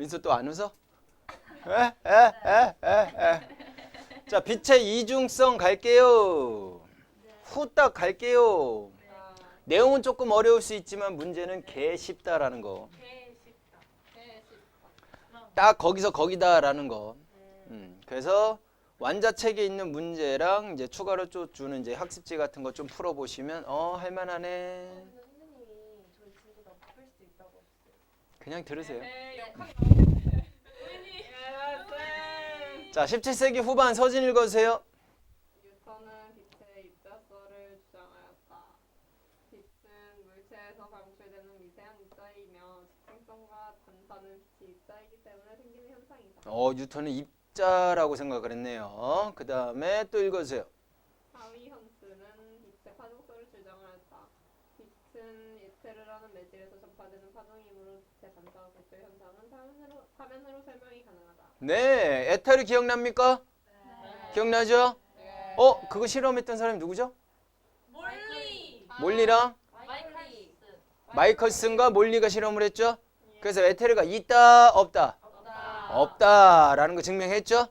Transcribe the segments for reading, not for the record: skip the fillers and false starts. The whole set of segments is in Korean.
여기서 또 안 웃어? 에. 자, 빛의 이중성 갈게요. 후딱 갈게요. 내용은 조금 어려울 수 있지만 문제는 개 쉽다라는 거. 딱 거기서 거기다라는 거. 그래서 완자책에 있는 문제랑 이제 추가로 또 주는 이제 학습지 같은 거 좀 풀어보시면 할만하네. 그냥 들으세요. 자, 17세기 후반 서진 읽어주세요. 뉴턴은 빛의 입자설을 주장하였다. 빛은 물체에서 방출되는 미세한 입자이며 집중성과 반사는 빛이 입자이기 때문에 생기는 현상이다. 뉴턴은 입자라고 생각을 했네요. 그 다음에 또 읽어주세요. 하위 헌스는 빛의 파동설을 주장하였다. 빛은 에테르라는 매질에서 전파되는 파동이므로 빛의 반사와 굴절 현상은 화면으로 설명이 가능하다. 네, 에테르 기억납니까? 네. 기억나죠? 네. 그거 실험했던 사람이 누구죠? 몰리. 몰리랑 마이클리스. 마이컬슨과 몰리가 실험을 했죠? 그래서 에테르가 있다, 없다? 없다라는 거 증명했죠?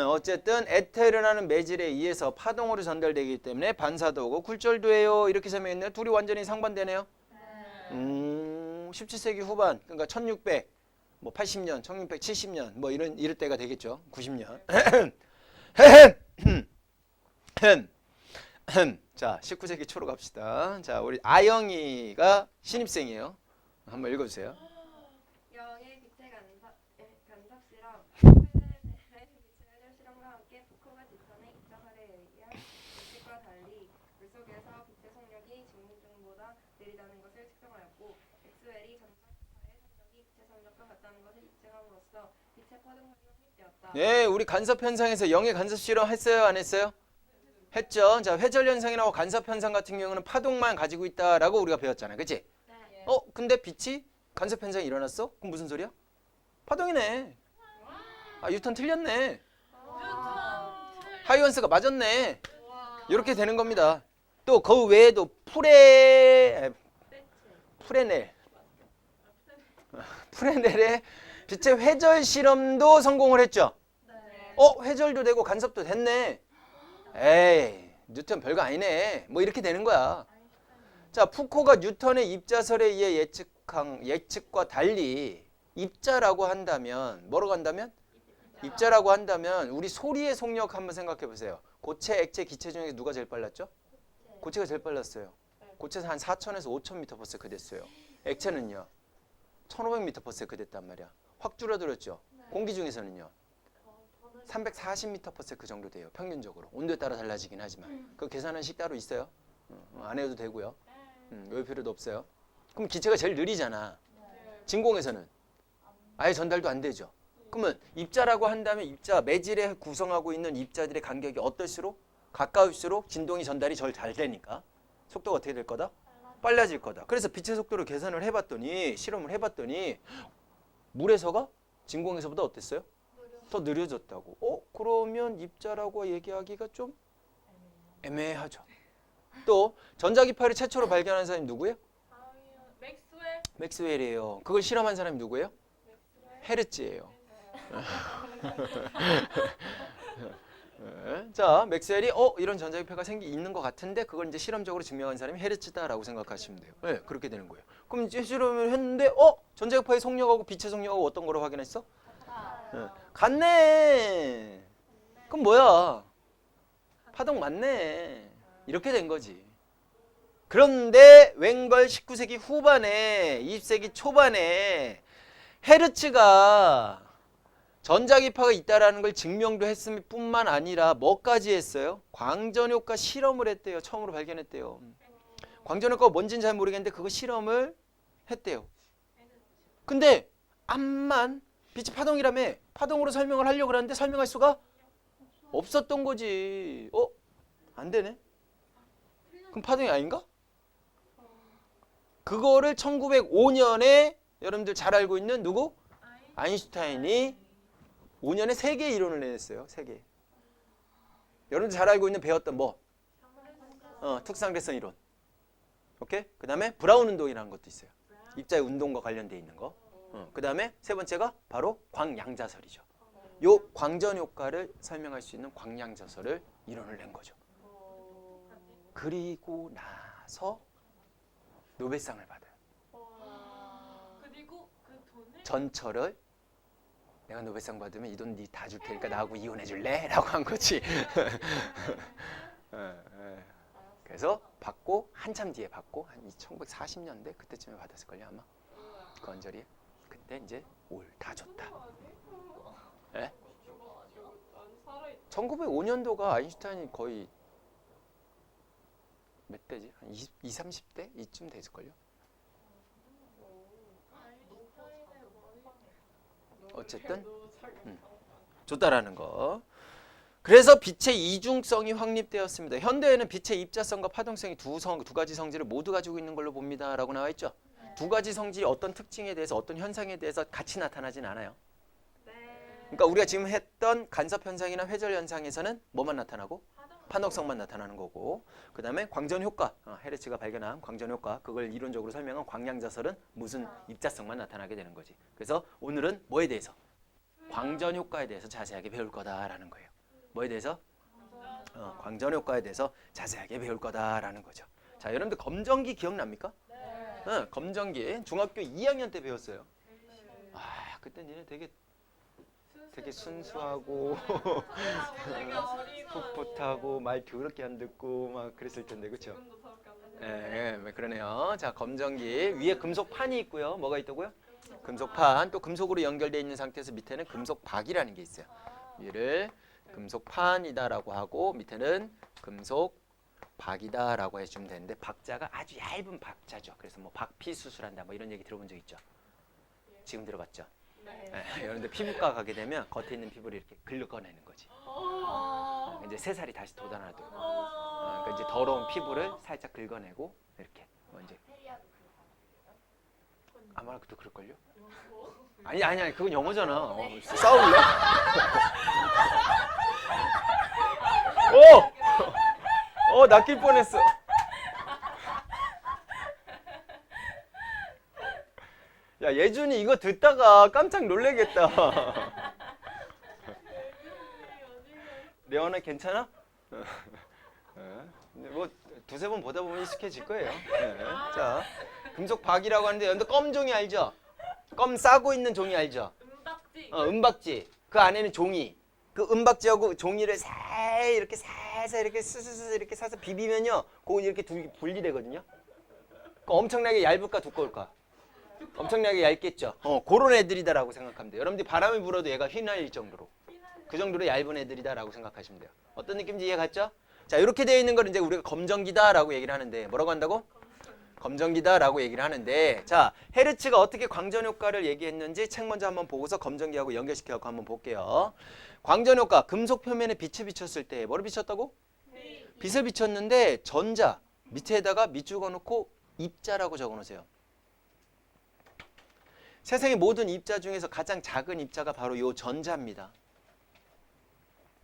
어쨌든 에테르라는 매질에 의해서 파동으로 전달되기 때문에 반사도 오고 굴절도 해요. 이렇게 설명했네요. 둘이 완전히 상반되네요. 17세기 후반, 그러니까 1600, 뭐 80년, 1670년, 뭐 이럴 때가 되겠죠. 90년. 자, 19세기 초로 갑시다. 자, 우리 아영이가 신입생이에요. 한번 읽어주세요. 영의 빛의 간섭 실험, 빛의 회절 실험과 함께 푸코가 뉴턴의 입자설에 의한 법칙과 달리 물속에서 빛의 속력이 진공중보다 느리다는 것을 측정하였고, 엑스웰이 전자기파의 속력이 빛의 속력과 같다는 것을 입증함으로써 빛의 파동력이 확립되었다. 네, 우리 간섭 현상에서 영의 간섭 실험 했어요, 안 했어요? 했죠. 자, 회절 현상이나 간섭 현상 같은 경우는 파동만 가지고 있다라고 우리가 배웠잖아요, 그렇지? 네. 근데 빛이 간섭 현상이 일어났어? 그럼 무슨 소리야? 파동이네. 뉴턴 틀렸네. 하이언스가 맞았네. 이렇게 되는 겁니다. 또 그 외에도 프레넬의 빛의 회절 실험도 성공을 했죠. 회절도 되고 간섭도 됐네. 에이, 뉴턴 별거 아니네. 뭐 이렇게 되는 거야. 자, 푸코가 뉴턴의 입자설에 의해 예측과 달리 입자라고 한다면, 뭐라고 한다면? 입자라고 한다면 우리 소리의 속력 한번 생각해 보세요. 고체, 액체, 기체 중에 누가 제일 빨랐죠? 고체가 제일 빨랐어요. 고체는 한 4,000에서 5,000m/s 됐어요. 액체는요? 1,500m/s 됐단 말이야. 확 줄어들었죠? 공기 중에서는요? 340m/s 정도 돼요. 평균적으로. 온도에 따라 달라지긴 하지만. 그 계산한 식 따로 있어요. 안 해도 되고요. 외울 필요도 없어요. 그럼 기체가 제일 느리잖아. 진공에서는 아예 전달도 안 되죠. 그러면 입자라고 한다면 입자, 매질에 구성하고 있는 입자들의 간격이 어떨수록 가까울수록 진동이 전달이 잘 되니까 속도가 어떻게 될 거다? 빨라질 거다. 그래서 빛의 속도를 계산을 해봤더니, 실험을 해봤더니 물에서가 진공에서보다 어땠어요? 더 느려졌다고. 그러면 입자라고 얘기하기가 좀 애매하죠. 또 전자기파를 최초로 발견한 사람이 누구예요? 맥스웰. 맥스웰이에요. 그걸 실험한 사람이 누구예요? 헤르츠예요. 자, 맥스웰이 이런 전자기파가 있는 것 같은데 그걸 이제 실험적으로 증명한 사람이 헤르츠다라고 생각하시면 돼요. 네, 그렇게 되는 거예요. 그럼 이제 실험을 했는데 전자기파의 속력하고 빛의 속력하고 어떤 거로 확인했어? 같네. 그럼 뭐야? 파동 맞네. 이렇게 된 거지. 그런데 웬걸 19세기 후반에 20세기 초반에 헤르츠가 전자기파가 있다라는 걸 증명도 했을 뿐만 아니라 뭐까지 했어요? 광전효과 실험을 했대요. 처음으로 발견했대요. 광전효과가 뭔지는 잘 모르겠는데 그거 실험을 했대요. 근데 암만 빛이 파동이라며 파동으로 설명을 하려고 그러는데 설명할 수가 없었던 거지. 안 되네. 그럼 파동이 아닌가? 그거를 1905년에 여러분들 잘 알고 있는 누구? 아인슈타인이 5년에 3개의 이론을 내냈어요. 3개. 여러분들 잘 알고 있는 배웠던 뭐? 특상대성 이론. 오케이? 그 다음에 브라운 운동이라는 것도 있어요. 입자의 운동과 관련돼 있는 거. 그 다음에 세 번째가 바로 광양자설이죠. 요 광전 효과를 설명할 수 있는 광양자설을 이론을 낸 거죠. 그리고 나서 노벨상을 받아요. 그리고 그 돈을 전철을 내가 노벨상 받으면 이 돈 니 다 줄 테니까 나하고 이혼해 줄래? 라고 한 거지. 그래서 받고 한참 뒤에 받고 한 1940년대 그때쯤에 받았을걸요 아마. 그 언저리에. 그때 이제 올 다 줬다. 예? 1905년도가 아인슈타인이 거의 몇 대지? 한 20, 30대? 이쯤 됐을걸요? 어쨌든 줬다라는 거. 그래서 빛의 이중성이 확립되었습니다. 현대에는 빛의 입자성과 파동성이 두 가지 성질을 모두 가지고 있는 걸로 봅니다. 라고 나와 있죠. 두 가지 성질이 어떤 특징에 대해서 어떤 현상에 대해서 같이 나타나진 않아요. 그러니까 우리가 지금 했던 간섭 현상이나 회절 현상에서는 뭐만 나타나고? 파동성만 나타나는 거고, 그 다음에 광전 효과, 헤르츠가 발견한 광전 효과, 그걸 이론적으로 설명한 광양자설은 무슨 입자성만 나타나게 되는 거지. 그래서 오늘은 뭐에 대해서? 광전 효과에 대해서 자세하게 배울 거다라는 거예요. 뭐에 대해서? 광전 효과에 대해서 자세하게 배울 거다라는 거죠. 자, 여러분들 검정기 기억납니까? 검정기 중학교 2학년 때 배웠어요. 아, 그때 니네 되게 순수하고 풋풋하고 말 더럽게 안 듣고 막 그랬을 텐데, 그렇죠? 그러네요. 자, 검정기 위에 금속판이 있고요. 뭐가 있다고요? 금속판. 또 금속으로 연결되어 있는 상태에서 밑에는 금속박이라는 게 있어요. 위를 금속판이다라고 하고 밑에는 금속박이다라고 해주면 되는데, 박자가 아주 얇은 박자죠. 그래서 뭐 박피 수술한다 뭐 이런 얘기 들어본 적 있죠? 지금 들어봤죠? 여러분들 피부과 가게 되면 겉에 있는 피부를 이렇게 긁어내는 거지. 이제 새살이 다시 돋아나도록. 그러니까 이제 더러운 피부를 살짝 긁어내고 이렇게. 이제 아마 그것도 그럴걸요? 아니 그건 영어잖아. 싸울래? 낚일 뻔했어. 야, 예준이 이거 듣다가 깜짝 놀래겠다. 레원아 괜찮아? 뭐 두세 번 보다 보면 익숙해질 거예요. 자, 금속박이라고 하는데 여러분들 껌종이 알죠? 껌 싸고 있는 종이 알죠? 은박지. 은박지. 그 안에는 종이. 그 은박지하고 종이를 이렇게 살살 이렇게 스스스 이렇게 사서 비비면요, 그거 이렇게 분리되거든요. 엄청나게 얇을까 두꺼울까? 엄청나게 얇겠죠. 그런 애들이다라고 생각하면 돼요. 여러분들이 바람이 불어도 얘가 휘날릴 정도로, 그 정도로 얇은 애들이다라고 생각하시면 돼요. 어떤 느낌인지 이해 갔죠? 자, 이렇게 되어 있는 걸 이제 우리가 검정기다라고 얘기를 하는데, 뭐라고 한다고? 검정기다라고 얘기를 하는데, 자, 헤르츠가 어떻게 광전 효과를 얘기했는지 책 먼저 한번 보고서 검정기하고 연결시켜서 한번 볼게요. 광전 효과, 금속 표면에 빛을 비쳤을 때 뭐를 비쳤다고? 빛을 비쳤는데 전자 밑에다가 밑줄 놓고 입자라고 적어 놓으세요. 세상의 모든 입자 중에서 가장 작은 입자가 바로 이 전자입니다.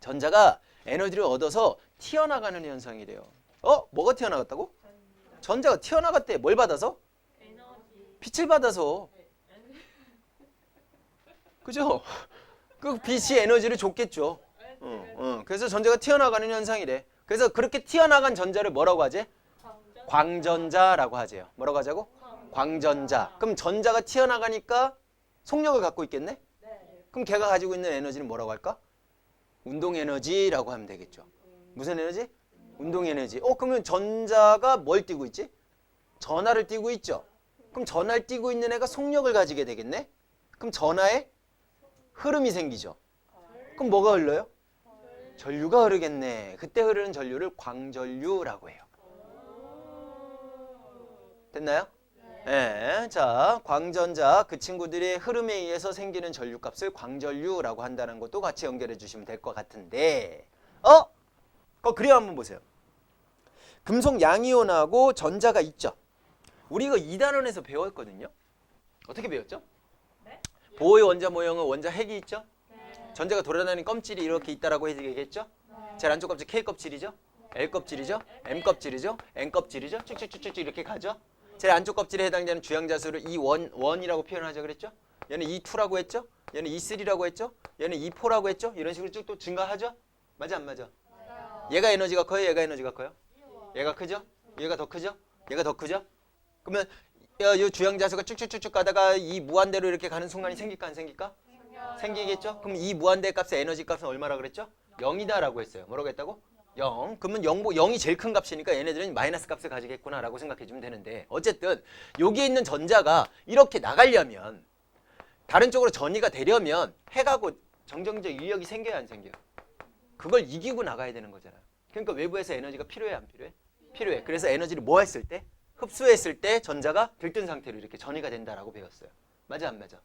전자가 에너지를 얻어서 튀어나가는 현상이래요. 뭐가 튀어나갔다고? 전자가 튀어나갔대. 뭘 받아서? 에너지. 빛을 받아서. 그죠? 그 빛이 에너지를 줬겠죠. 그래서 전자가 튀어나가는 현상이래. 그래서 그렇게 튀어나간 전자를 뭐라고 하지? 광전자라고 하재요. 뭐라고 하자고? 광전자. 그럼 전자가 튀어나가니까 속력을 갖고 있겠네? 그럼 걔가 가지고 있는 에너지는 뭐라고 할까? 운동에너지라고 하면 되겠죠. 무슨 에너지? 운동에너지. 그러면 전자가 뭘 띠고 있지? 전하를 띠고 있죠. 그럼 전하를 띠고 있는 애가 속력을 가지게 되겠네? 그럼 전하에 흐름이 생기죠. 그럼 뭐가 흘러요? 전류가 흐르겠네. 그때 흐르는 전류를 광전류라고 해요. 됐나요? 네. 자, 광전자, 그 친구들의 흐름에 의해서 생기는 전류값을 광전류라고 한다는 것도 같이 연결해 주시면 될 것 같은데, 그 그림 한번 보세요. 금속 양이온하고 전자가 있죠. 우리 이거 2단원에서 배웠거든요. 어떻게 배웠죠? 보호의 원자 모형은 원자 핵이 있죠. 전자가 돌아다니는 껌질이 이렇게 있다라고 얘기했죠. 제일 안쪽 껍질 K 껍질이죠. L 껍질이죠. M 껍질이죠. N 껍질이죠. 쭉쭉쭉쭉 이렇게 가죠. 제일 안쪽 껍질에 해당되는 주양자수를 이 원이라고 표현하자 그랬죠. 얘는 E2라고 했죠? 얘는 E3라고 했죠? 얘는 E4라고 했죠? 이런 식으로 쭉 또 증가하죠? 맞아 안 맞아? 얘가 에너지가 커요? 얘가 에너지가 커요? 얘가 크죠? 얘가 더 크죠? 얘가 더 크죠? 그러면 이 주행자수가 쭉쭉쭉쭉 가다가 이 무한대로 이렇게 가는 순간이 생길까 안 생길까? 생기겠죠? 그럼 이 무한대 값의 에너지 값은 얼마라고 그랬죠? 0이다라고 했어요. 뭐라고 했다고? 0. 그러면 0이 제일 큰 값이니까 얘네들은 마이너스 값을 가지겠구나라고 생각해 주면 되는데 어쨌든 여기에 있는 전자가 이렇게 나가려면 다른 쪽으로 전이가 되려면 해가고 정정적 인력이 생겨야 안 생겨요? 그걸 이기고 나가야 되는 거잖아요. 그러니까 외부에서 에너지가 필요해 안 필요해? 필요해. 그래서 에너지를 뭐 했을 때? 흡수했을 때 전자가 들뜬 상태로 이렇게 전이가 된다라고 배웠어요. 맞아 안 맞아?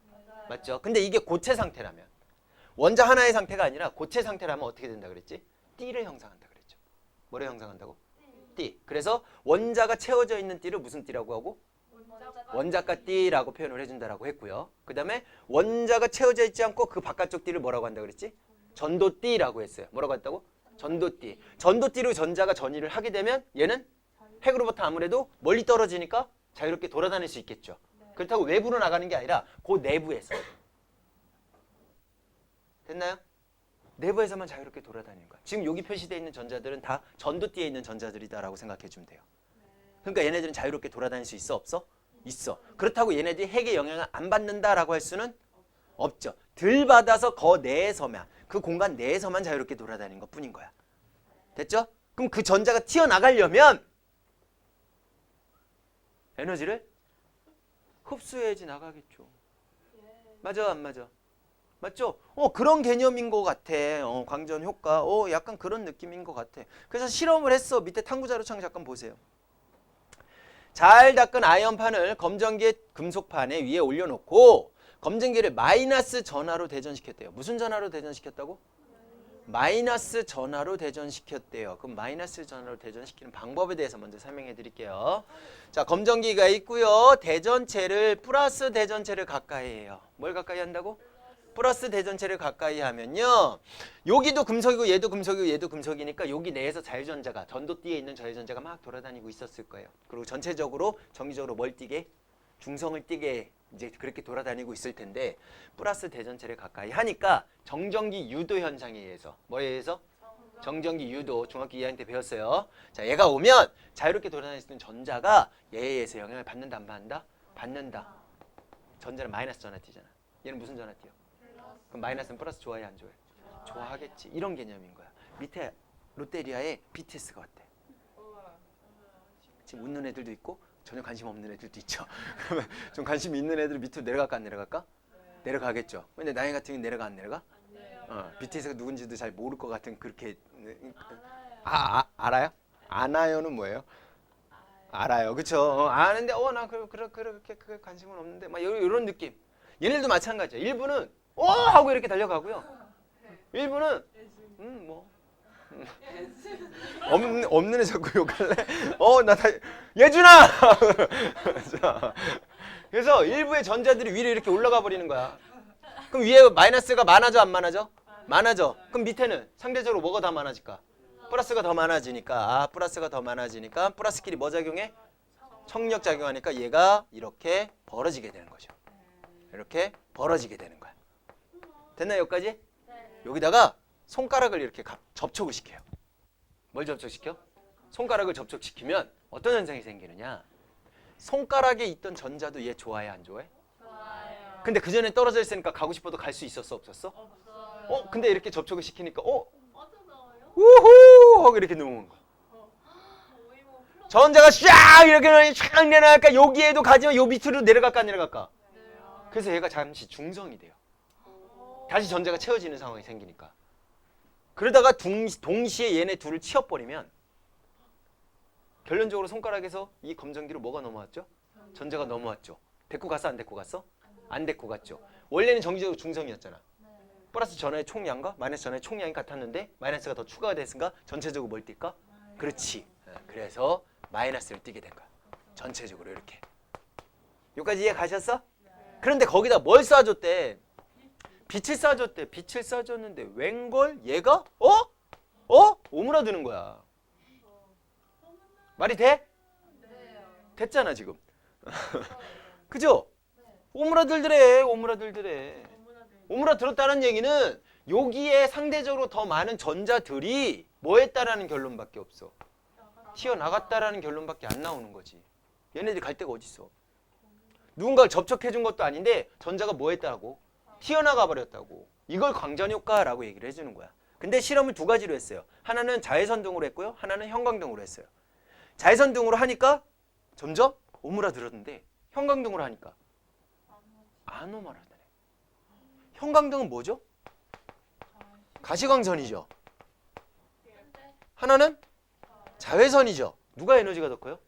맞죠? 근데 이게 고체 상태라면 원자 하나의 상태가 아니라 고체 상태라면 어떻게 된다 그랬지? 띠를 형성한다 그랬죠. 뭐를 형성한다고? 띠. 그래서 원자가 채워져 있는 띠를 무슨 띠라고 하고? 원자가 띠라고 표현을 해준다라고 했고요. 그 다음에 원자가 채워져 있지 않고 그 바깥쪽 띠를 뭐라고 한다 그랬지? 전도띠라고 했어요. 뭐라고 했다고? 전도띠. 전도띠로 전자가 전이를 하게 되면 얘는 핵으로부터 아무래도 멀리 떨어지니까 자유롭게 돌아다닐 수 있겠죠. 그렇다고 외부로 나가는 게 아니라 그 내부에서. 됐나요? 내부에서만 자유롭게 돌아다니는 거야. 지금 여기 표시되어 있는 전자들은 다 전도띠에 있는 전자들이다라고 생각해 주면 돼요. 그러니까 얘네들은 자유롭게 돌아다닐 수 있어? 없어? 있어. 그렇다고 얘네들이 핵의 영향을 안 받는다라고 할 수는 없죠. 덜 받아서 그 내에서만, 그 공간 내에서만 자유롭게 돌아다니는 것 뿐인 거야. 됐죠? 그럼 그 전자가 튀어나가려면 에너지를 흡수해야지 나가겠죠. 맞아 안 맞아? 맞죠? 그런 개념인 것 같아. 광전 효과. 약간 그런 느낌인 것 같아. 그래서 실험을 했어. 밑에 탐구 자료창 잠깐 보세요. 잘 닦은 아이언판을 검정기의 금속판에 위에 올려놓고 검정기를 마이너스 전하로 대전시켰대요. 무슨 전하로 대전시켰다고? 마이너스 전하로 대전시켰대요. 그럼 마이너스 전하로 대전시키는 방법에 대해서 먼저 설명해 드릴게요. 자, 검정기가 있고요. 대전체를 플러스 대전체를 가까이 해요. 뭘 가까이 한다고? 플러스 대전체를 가까이 하면요. 여기도 금속이고 얘도 금속이고 얘도 금속이니까 여기 내에서 자유전자가 전도띠에 있는 자유전자가 막 돌아다니고 있었을 거예요. 그리고 전체적으로 정기적으로 뭘 띠게? 중성을 띠게 이제 그렇게 돌아다니고 있을 텐데 플러스 대전체를 가까이 하니까 정전기 유도 현상에 의해서 뭐에 의해서? 정전기 유도 중학교 2학년 때 배웠어요. 자, 얘가 오면 자유롭게 돌아다닐 수 있는 전자가 얘에 의해서 영향을 받는다 안 받는다? 받는다. 전자는 마이너스 전화 띠잖아. 얘는 무슨 전화 띠요? 그럼 마이너스는 플러스 좋아해 안 좋아해? 좋아하겠지. 이런 개념인 거야. 밑에 롯데리아에 BTS가 왔대. 지금 웃는 애들도 있고 전혀 관심 없는 애들도 있죠. 그러면 좀 관심 있는 애들은 밑으로 내려갈까 안 내려갈까? 내려가겠죠. 근데 나이 같은 경우는 내려가 안 내려가? BTS가 누군지도 잘 모를 것 같은 그렇게 알아요? 아나요는 뭐예요? 알아요. 그쵸? 아는데 나 그렇게 관심은 없는데 막 이런 느낌. 얘네들도 마찬가지야. 일부는 하고 이렇게 달려가고요. 일부는 없는 애 자꾸 욕할래? 나 다 예준아! 자, 그래서 일부의 전자들이 위로 이렇게 올라가 버리는 거야. 그럼 위에 마이너스가 많아져 안 많아져? 많아져. 그럼 밑에는 상대적으로 뭐가 더 많아질까? 플러스가 더 많아지니까 플러스가 더 많아지니까 플러스끼리 뭐 작용해? 청력 작용하니까 얘가 이렇게 벌어지게 되는 거죠. 이렇게 벌어지게 되는 거야. 됐나요 여기까지? 여기다가 손가락을 이렇게 접촉을 시켜요. 뭘 접촉시켜? 손가락을 접촉시키면 어떤 현상이 생기느냐? 손가락에 있던 전자도 얘 좋아해 안 좋아해? 좋아요. 근데 그 전에 떨어져 있으니까 가고 싶어도 갈 수 있었어 없었어? 없어요. 근데 이렇게 접촉을 시키니까 어쩌나요? 우후 하고 이렇게 누운 거야. 거의 뭐 플러스. 전자가 쫙 이렇게 쫙 내려갈까? 여기에도 가지만 요 밑으로 내려갈까 안 내려갈까? 그래서 얘가 잠시 중성이 돼요. 다시 전자가 채워지는 상황이 생기니까. 그러다가 동시에 얘네 둘을 치워버리면 결론적으로 손가락에서 이 검정기로 뭐가 넘어왔죠? 전자가 넘어왔죠. 데리고 갔어 안 데리고 갔어? 안 데리고 갔죠. 원래는 정기적으로 중성이었잖아. 플러스 전하의 총량과 마이너스 전하의 총량이 같았는데 마이너스가 더 추가가 됐으니까 전체적으로 뭘 띌까? 그렇지. 그래서 마이너스를 띠게 된 거야. 전체적으로 이렇게. 여기까지 이해 가셨어? 그런데 거기다 뭘 쏴줬대? 빛을 쏴줬대. 빛을 쏴줬는데 웬걸? 얘가? 오므라드는 거야. 말이 돼? 됐잖아 지금. 그죠? 오므라들더래. 오므라들더래. 너무나들. 오므라들었다는 얘기는 여기에 상대적으로 더 많은 전자들이 뭐 했다라는 결론밖에 없어. 튀어나갔다라는 결론밖에 안 나오는 거지. 얘네들이 갈 데가 어딨어. 누군가를 접촉해 준 것도 아닌데 전자가 뭐 했다고? 튀어나가 버렸다고. 이걸 광전효과라고 얘기를 해주는 거야. 근데 실험을 두 가지로 했어요. 하나는 자외선등으로 했고요. 하나는 형광등으로 했어요. 자외선등으로 하니까 점점 오므라들었는데 형광등으로 하니까 안 오므라드네. 형광등은 뭐죠? 가시광선이죠. 하나는 자외선이죠. 누가 에너지가 더 커요?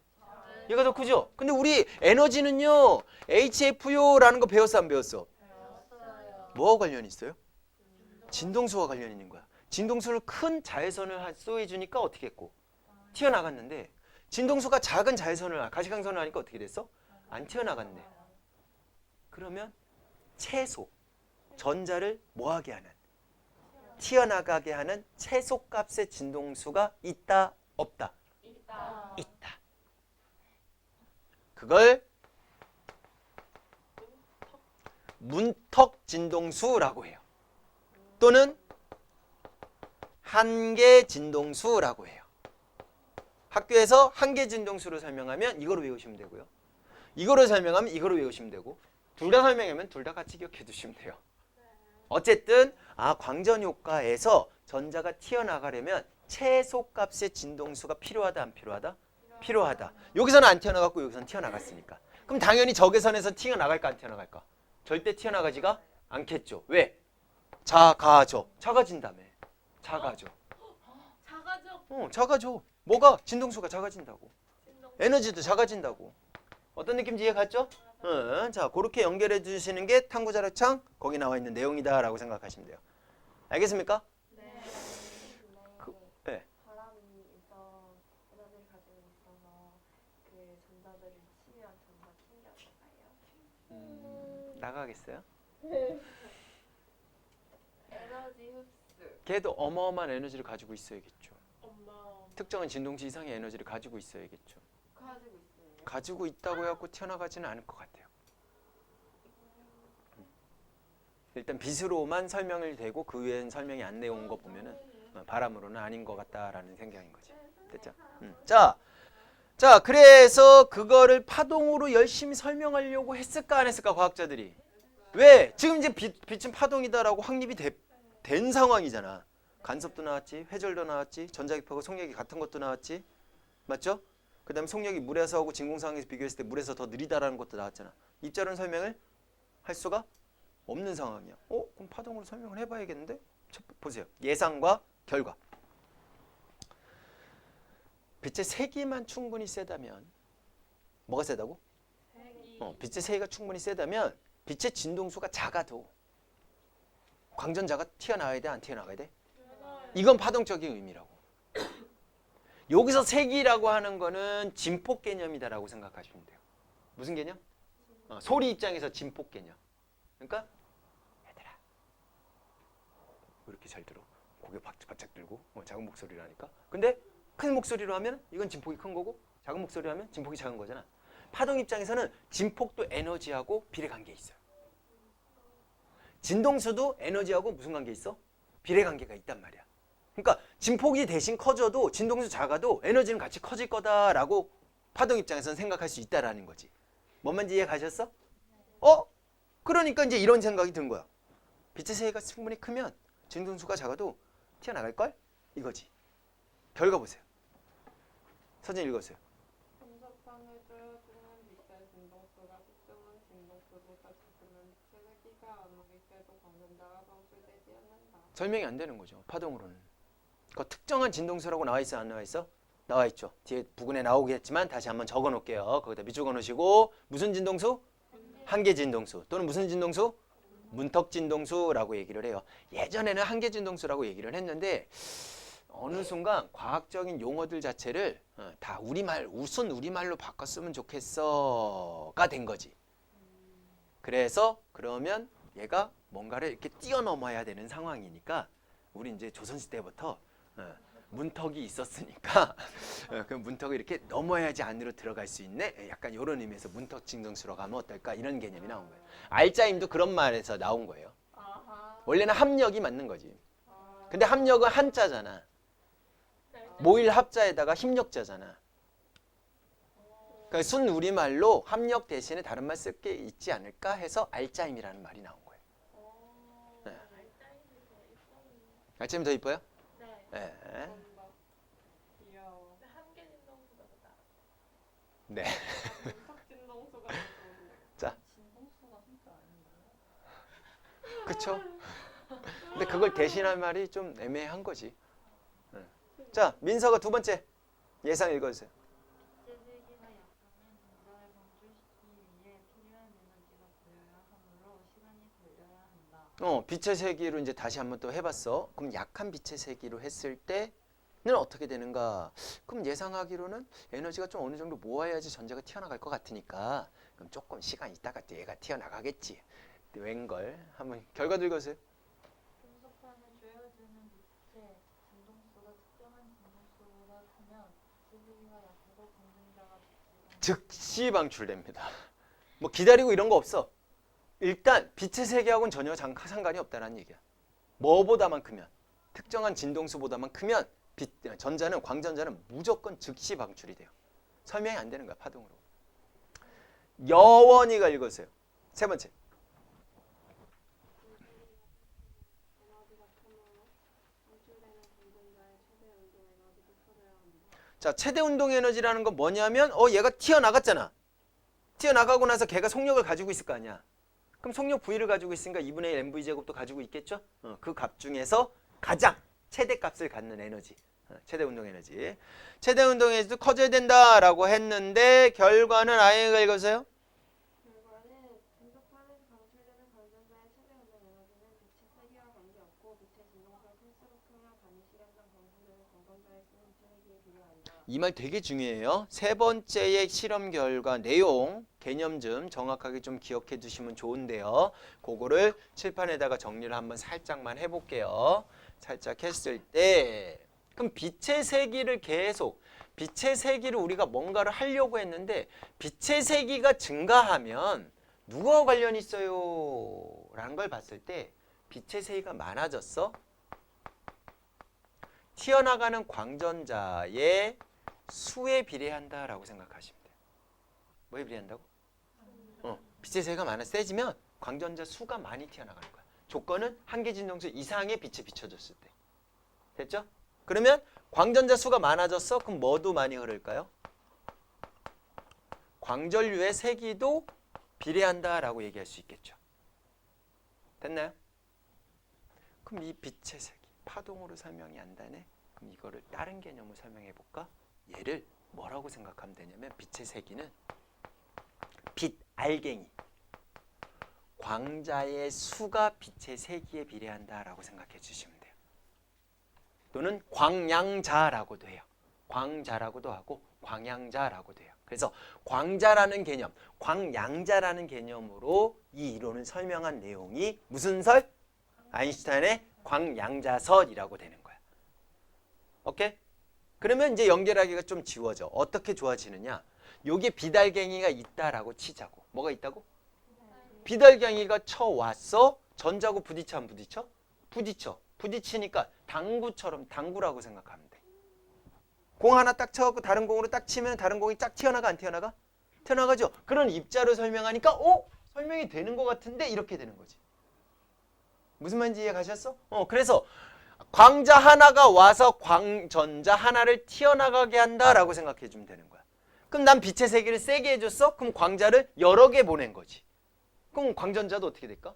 얘가 더 크죠? 근데 우리 에너지는요, HF요라는 거 배웠어, 안 배웠어? 뭐와 관련이 있어요? 진동수와 관련이 있는 거야. 진동수를 큰 자외선을 쏘해주니까 어떻게 했고? 튀어나갔는데, 진동수가 작은 자외선을, 가시광선을 하니까 어떻게 됐어? 안 튀어나갔네. 그러면 최소, 전자를 뭐하게 하는? 튀어나가게 하는 최소값의 진동수가 있다, 없다? 있다. 있다. 그걸 문턱 진동수라고 해요. 또는 한계 진동수라고 해요. 학교에서 한계 진동수를 설명하면 이거로 외우시면 되고요. 이거로 설명하면 이거로 외우시면 되고, 둘 다 설명하면 둘 다 같이 기억해 두시면 돼요. 어쨌든 광전 효과에서 전자가 튀어나가려면 최소값의 진동수가 필요하다, 안 필요하다? 필요하다. 여기서는 안 튀어나갔고 여기서는 튀어나갔으니까. 그럼 당연히 적외선에서 튀어나갈까, 안 튀어나갈까? 절대 튀어나가지가 않겠죠. 왜? 작아져. 작아진다며. 작아져. 작아져. 작아져. 뭐가? 진동수가 작아진다고. 진동. 에너지도 작아진다고. 어떤 느낌인지 이해 갔죠? 자, 그렇게 연결해 주시는 게 탐구 자료창 거기 나와 있는 내용이다라고 생각하시면 돼요. 알겠습니까? 네. 네. 바람이 일정 에너지를 가지고 있어서 그 전자들을 치면 전자 튕겨져가요. 나가겠어요? 에너지 흡수. 걔도 어마어마한 에너지를 가지고 있어야겠죠. 엄마. 특정한 진동수 이상의 에너지를 가지고 있어야겠죠. 가지고 있어요. 가지고 있다고 해갖고 튀어나가지는 않을 것 같아요. 일단 빛으로만 설명을 되고 그 외엔 설명이 안 내온 거 보면은 바람으로는 아닌 것 같다라는 생각인 거지. 됐죠? 자, 그래서 그거를 파동으로 열심히 설명하려고 했을까 안 했을까 과학자들이? 왜? 지금 이제 빛은 파동이다라고 확립이 된 상황이잖아. 간섭도 나왔지, 회절도 나왔지, 전자기파하고 속력이 같은 것도 나왔지, 맞죠? 그 다음에 속력이 물에서 하고 진공상황에서 비교했을 때 물에서 더 느리다라는 것도 나왔잖아. 입자론 설명을 할 수가 없는 상황이야. 그럼 파동으로 설명을 해봐야겠는데? 보세요. 예상과 결과. 빛의 세기만 충분히 세다면, 뭐가 세다고? 빛의 세기가 충분히 세다면 빛의 진동수가 작아도 광전자가 튀어나와야 돼, 안 튀어나가야 돼? 이건 파동적인 의미라고. 여기서 세기라고 하는 거는 진폭 개념이다라고 생각하시면 돼요. 무슨 개념? 소리 입장에서 진폭 개념. 그러니까 얘들아 왜 이렇게 잘 들어? 고개 바짝 들고 작은 목소리로 하니까. 근데 큰 목소리로 하면 이건 진폭이 큰 거고, 작은 목소리로 하면 진폭이 작은 거잖아. 파동 입장에서는 진폭도 에너지하고 비례 관계에 있어요. 진동수도 에너지하고 무슨 관계 있어? 비례 관계가 있단 말이야. 그러니까 진폭이 대신 커져도 진동수 작아도 에너지는 같이 커질 거다라고 파동 입장에서는 생각할 수 있다라는 거지. 뭔 말인지 이해 가셨어? 그러니까 이제 이런 생각이 든 거야. 빛의 세기가 충분히 크면 진동수가 작아도 튀어나갈걸? 이거지. 결과 보세요. 서진 읽어주세요. 분석상을 쪼여주는 빛의 진동수가 특정한 진동수보다 작으면 빛의 세기가 아무리 세도 광전자가 방출되지 않는다. 설명이 안 되는 거죠. 파동으로는. 그 특정한 진동수라고 나와 있어, 안 나와 있어? 나와 있죠. 뒤에 부근에 나오겠지만 다시 한번 적어 놓을게요. 거기다 밑줄 그어 놓으시고, 무슨 진동수? 한계 진동수. 또는 무슨 진동수? 문턱 진동수라고 얘기를 해요. 예전에는 한계 진동수라고 얘기를 했는데 어느 순간 과학적인 용어들 자체를 다 우리말, 우순 우리말로 바꿨으면 좋겠어가 된 거지. 그래서 그러면 얘가 뭔가를 이렇게 뛰어넘어야 되는 상황이니까 우리 이제 조선시대부터 문턱이 있었으니까 그 문턱을 이렇게 넘어야지 안으로 들어갈 수 있네. 약간 이런 의미에서 문턱 진동수로 가면 어떨까 이런 개념이 나온 거예요. 알짜임도 그런 말에서 나온 거예요. 아하. 원래는 합력이 맞는 거지. 아. 근데 합력은 한자잖아. 모일 합자에다가 힘력자잖아. 그러니까 순 우리말로 합력 대신에 다른 말 쓸 게 있지 않을까 해서 알짜임이라는 말이 나온 거예요. 네. 알짜임 더 이뻐요? 네. 네. 귀여워. 근데 한계 진동수가 더 나아. 네. 문턱 진동수가 좋은데. 자, 진동수가 진짜 아닌가요? 그쵸? 근데 그걸 대신할 말이 좀 애매한 거지. 네. 자, 민서가 두 번째 예상 읽어주세요. 빛의 세기가 약하면 전자를 방출시키기 위해 필요한 에너지가 보여야 하므로 시간이 걸려야 한다. 빛의 세기로 이제 다시 한번 또 해봤어. 그럼 약한 빛의 세기로 했을 때는 어떻게 되는가? 그럼 예상하기로는 에너지가 좀 어느 정도 모아야지 전자가 튀어나갈 것 같으니까 그럼 조금 시간 있다가 또 얘가 튀어나가겠지. 웬걸? 한번 결과도 읽어주세요. 금속판에 조여지는 빛의 진동수가 특정한 진동수보다 크면 빛의 세기가 약해도 공증자가 즉시 방출됩니다. 뭐 기다리고 이런 거 없어. 일단 빛의 세기하고는 전혀 상관이 없다는 얘기야. 뭐보다만 크면, 특정한 진동수보다만 크면 전자는 광전자는 무조건 즉시 방출이 돼요. 설명이 안 되는 거야, 파동으로. 여원이가 읽었어요. 세 번째. 에너지가 크므로 방출되는 광전자의 최대 운동 에너지도 커져야 합니다. 자, 최대 운동 에너지라는 건 뭐냐면 얘가 튀어나갔잖아. 튀어나가고 나서 걔가 속력을 가지고 있을 거 아니야. 그럼 속력 V를 가지고 있으니까 2분의 1 mv 제곱도 가지고 있겠죠? 그 값 중에서 가장 최대 값을 갖는 에너지. 최대 운동 에너지. 최대 운동 에너지도 커져야 된다라고 했는데 결과는 아예 읽어주세요. 결과는 금속판에서 방출되는 광전자의 최대 운동 에너지는 빛의 세기와 관계없고 빛의 진동수가 클수록 크며 단위 시간당 방출되는 광전자의 수는 빛의 세기에 비례한다. 이 말 되게 중요해요. 세 번째의 실험 결과 내용, 개념 좀 정확하게 좀 기억해 두시면 좋은데요. 그거를 칠판에다가 정리를 한번 살짝만 해볼게요. 살짝 했을 때 그럼 빛의 세기를 계속 빛의 세기를 우리가 뭔가를 하려고 했는데 빛의 세기가 증가하면 누구와 관련이 있어요? 라는 걸 봤을 때 빛의 세기가 많아졌어? 튀어나가는 광전자의 수에 비례한다라고 생각하시면 돼요. 뭐에 비례한다고? 빛의 세기가 세지면 광전자 수가 많이 튀어나가는 거야. 조건은 한계 진동수 이상의 빛에 비춰졌을 때. 됐죠? 그러면 광전자 수가 많아졌어? 그럼 뭐도 많이 흐를까요? 광전류의 세기도 비례한다라고 얘기할 수 있겠죠. 됐나요? 그럼 이 빛의 세기, 파동으로 설명이 안 되네? 그럼 이거를 다른 개념으로 설명해 볼까? 얘를 뭐라고 생각하면 되냐면 빛의 세기는 빛 알갱이 광자의 수가 빛의 세기에 비례한다라고 생각해 주시면 돼요. 또는 광양자라고도 해요. 광자라고도 하고 광양자라고도 해요. 그래서 광자라는 개념, 광양자라는 개념으로 이 이론을 설명한 내용이 무슨 설? 아인슈타인의 광양자설이라고 되는 거야. 오케이? 그러면 이제 연결하기가 좀 지워져. 어떻게 좋아지느냐? 여기에 비달갱이가 있다라고 치자고. 뭐가 있다고? 비달갱이가 쳐왔어. 전자고 부딪혀 안 부딪혀? 부딪혀. 부딪히니까 당구처럼 당구라고 생각하면 돼. 공 하나 딱 쳐갖고 다른 공으로 딱 치면 다른 공이 쫙 튀어나가 안 튀어나가? 튀어나가죠. 그런 입자로 설명하니까 설명이 되는 것 같은데 이렇게 되는 거지. 무슨 말인지 이해 가셨어? 그래서 광자 하나가 와서 광전자 하나를 튀어나가게 한다라고 생각해 주면 되는 거야. 그럼 난 빛의 세기를 세게 해줬어? 그럼 광자를 여러 개 보낸 거지. 그럼 광전자도 어떻게 될까?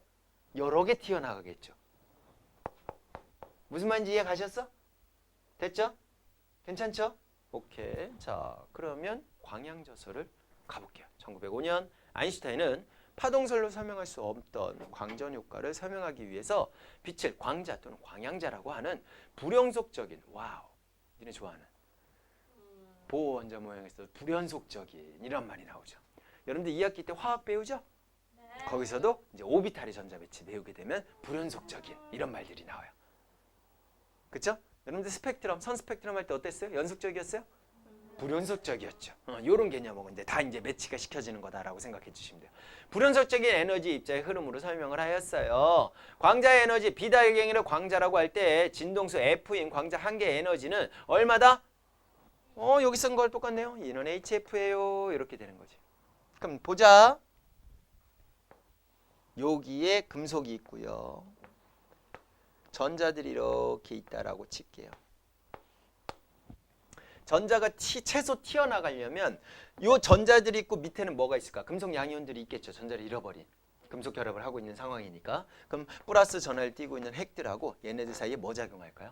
여러 개 튀어나가겠죠. 무슨 말인지 이해 가셨어? 됐죠? 괜찮죠? 오케이. 자, 그러면 광양자설을 가볼게요. 1905년 아인슈타인은 파동설로 설명할 수 없던 광전 효과를 설명하기 위해서 빛을 광자 또는 광양자라고 하는 불연속적인 니네 좋아하는 보호 원자 모양에서 불연속적인 이런 말이 나오죠. 여러분들 2학기 때 화학 배우죠? 거기서도 이제 오비탈의 전자 배치 배우게 되면 불연속적인 이런 말들이 나와요. 그렇죠? 여러분들 스펙트럼, 선 스펙트럼 할 때 어땠어요? 연속적이었어요? 불연속적이었죠. 이런 개념은 근데 다 이제 매치가 시켜지는 거다라고 생각해 주시면 돼요. 불연속적인 에너지 입자의 흐름으로 설명을 하였어요. 광자의 에너지, 비달경이를 광자라고 할 때 진동수 F인 광자 한 개의 에너지는 얼마다? 여기 쓴 걸 똑같네요. E는 HF예요. 이렇게 되는 거지. 그럼 보자. 여기에 금속이 있고요. 전자들이 이렇게 있다라고 칠게요. 전자가 최소 튀어나가려면 요 전자들이 있고 밑에는 뭐가 있을까? 금속 양이온들이 있겠죠. 전자를 잃어버린. 금속 결합을 하고 있는 상황이니까. 그럼 플러스 전하를 띠고 있는 핵들하고 얘네들 사이에 뭐 작용할까요?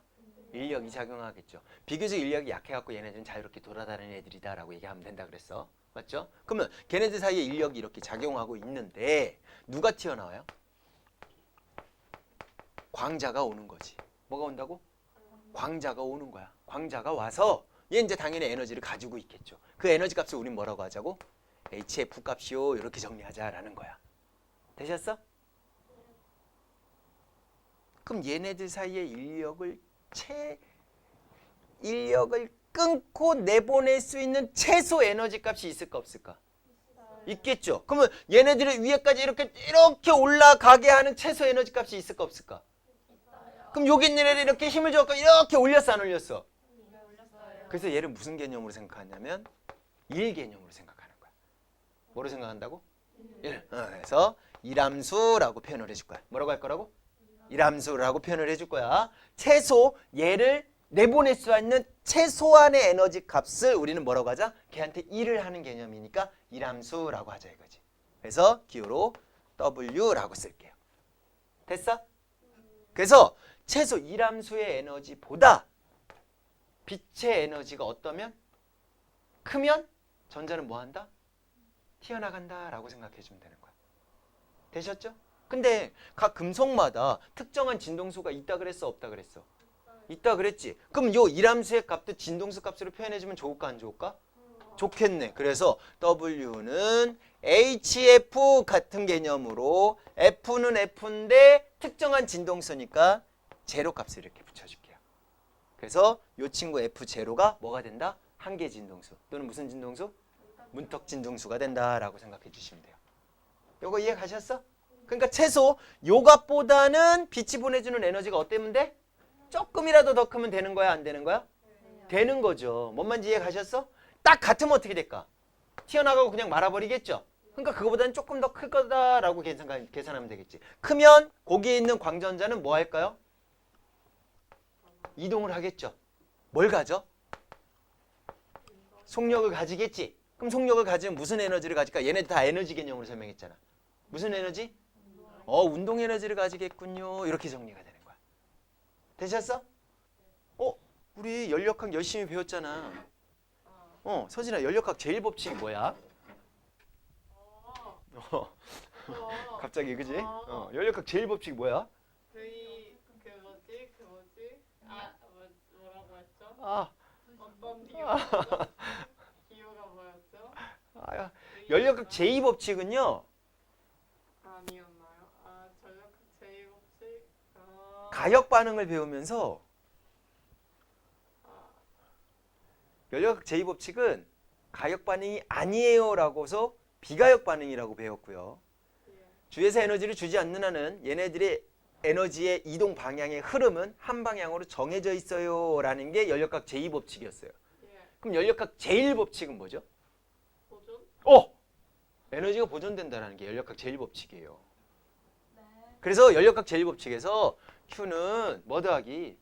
인력이 작용하겠죠. 비교적 인력이 약해갖고 얘네들은 자유롭게 돌아다니는 애들이다라고 얘기하면 된다 그랬어. 맞죠? 그러면 걔네들 사이에 인력이 이렇게 작용하고 있는데 누가 튀어나와요? 광자가 오는 거지. 뭐가 온다고? 광자가 오는 거야. 광자가 와서 얘 이제 당연히 에너지를 가지고 있겠죠. 그 에너지 값을 우린 뭐라고 하자고? HF 값이요. 이렇게 정리하자라는 거야. 되셨어? 그럼 얘네들 사이의 인력을 끊고 내보낼 수 있는 최소 에너지 값이 있을까 없을까? 있겠죠. 그러면 얘네들이 위에까지 이렇게 올라가게 하는 최소 에너지 값이 있을까 없을까? 그럼 여기 있는 애를 이렇게 힘을 줘서 이렇게 올렸어 안 올렸어? 그래서 얘를 무슨 개념으로 생각하냐면 일 개념으로 생각하는 거야. 뭐로 생각한다고? 일. 그래서 일함수라고 표현을 해줄 거야. 뭐라고 할 거라고? 일함수라고 표현을 해줄 거야. 최소 얘를 내보낼 수 있는 최소한의 에너지 값을 우리는 뭐라고 하자? 걔한테 일을 하는 개념이니까 일함수라고 하자 이거지. 그래서 기호로 W라고 쓸게요. 됐어? 그래서 최소 일함수의 에너지보다 빛의 에너지가 어떠면? 크면 전자는 뭐 한다? 튀어나간다 라고 생각해 주면 되는 거야. 되셨죠? 근데 각 금속마다 특정한 진동수가 있다 그랬어 없다 그랬어? 있다 그랬지. 그럼 요 일함수의 값도 진동수 값으로 표현해 주면 좋을까 안 좋을까? 좋겠네. 그래서 W는 HF 같은 개념으로 F는 F인데 특정한 진동수니까 제로 값을 이렇게 붙여줄게요. 그래서 요 친구 F0가 뭐가 된다? 한계 진동수 또는 무슨 진동수? 문턱 진동수가 된다라고 생각해 주시면 돼요. 요거 이해 가셨어? 그러니까 최소 요 값보다는 빛이 보내주는 에너지가 어때면 돼? 조금이라도 더 크면 되는 거야 안 되는 거야? 되는 거죠. 뭔 말인지 이해 가셨어? 딱 같으면 어떻게 될까? 튀어나가고 그냥 말아버리겠죠. 그러니까 그거보다는 조금 더 클 거다라고 계산하면 되겠지. 크면 거기에 있는 광전자는 뭐 할까요? 이동을 하겠죠. 뭘 가져? 속력을 가지겠지. 그럼 속력을 가지면 무슨 에너지를 가질까? 얘네들 다 에너지 개념으로 설명했잖아. 무슨 에너지? 운동 에너지를 가지겠군요. 이렇게 정리가 되는 거야. 되셨어? 우리 연력학 열심히 배웠잖아. 서진아, 연력학 제일 법칙이 뭐야? 갑자기 그지? 연력학 제일 법칙이 뭐야? 뭐라고 했죠? 아, 어떤 기호가 기호가 뭐였죠? 연력학 제2법칙은요. 아니었나요? 전력학 제2법칙. 가역 반응을 배우면서 연력학 제2법칙은 가역 반응이 아니에요라고서 비가역 반응이라고 배웠고요. 주에서 에너지를 주지 않는 한은 얘네들의 에너지의 이동 방향의 흐름은 한 방향으로 정해져 있어요라는 게 연력학 제2법칙이었어요. 그럼 연력학 제1법칙은 뭐죠? 보존? 에너지가 보존된다는 게 연력학 제1법칙이에요. 그래서 연력학 제1법칙에서 Q는 뭐 더하기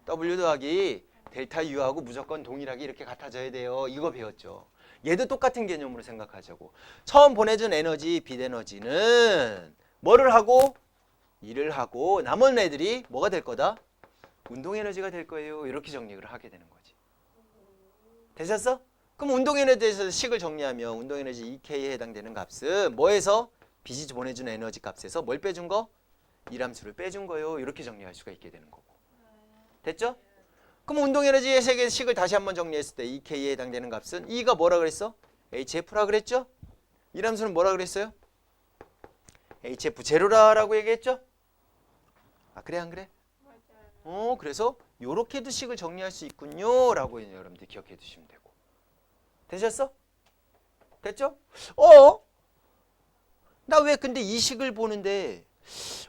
W 더하기 델타 U하고 무조건 동일하게 이렇게 같아져야 돼요. 이거 배웠죠. 얘도 똑같은 개념으로 생각하자고. 처음 보내준 에너지, 빛 에너지는 뭐를 하고? 일을 하고 남은 애들이 뭐가 될 거다? 운동 에너지가 될 거예요. 이렇게 정리를 하게 되는 거지. 되셨어? 그럼 운동 에너지에서 식을 정리하면 운동 에너지 EK에 해당되는 값은 뭐에서? 빛이 보내준 에너지 값에서 뭘 빼준 거? 일함수를 빼준 거예요. 이렇게 정리할 수가 있게 되는 거고. 됐죠? 그럼 운동 에너지의 세계 식을 다시 한번 정리했을 때 EK에 해당되는 값은 E가 뭐라 그랬어? HF라 그랬죠? 일함수는 뭐라 그랬어요? HF 제로라고 얘기했죠? 그래 안 그래? 그래서 요렇게도 식을 정리할 수 있군요 라고 여러분들 기억해 두시면 되고. 되셨어? 됐죠? 나 왜 근데 이 식을 보는데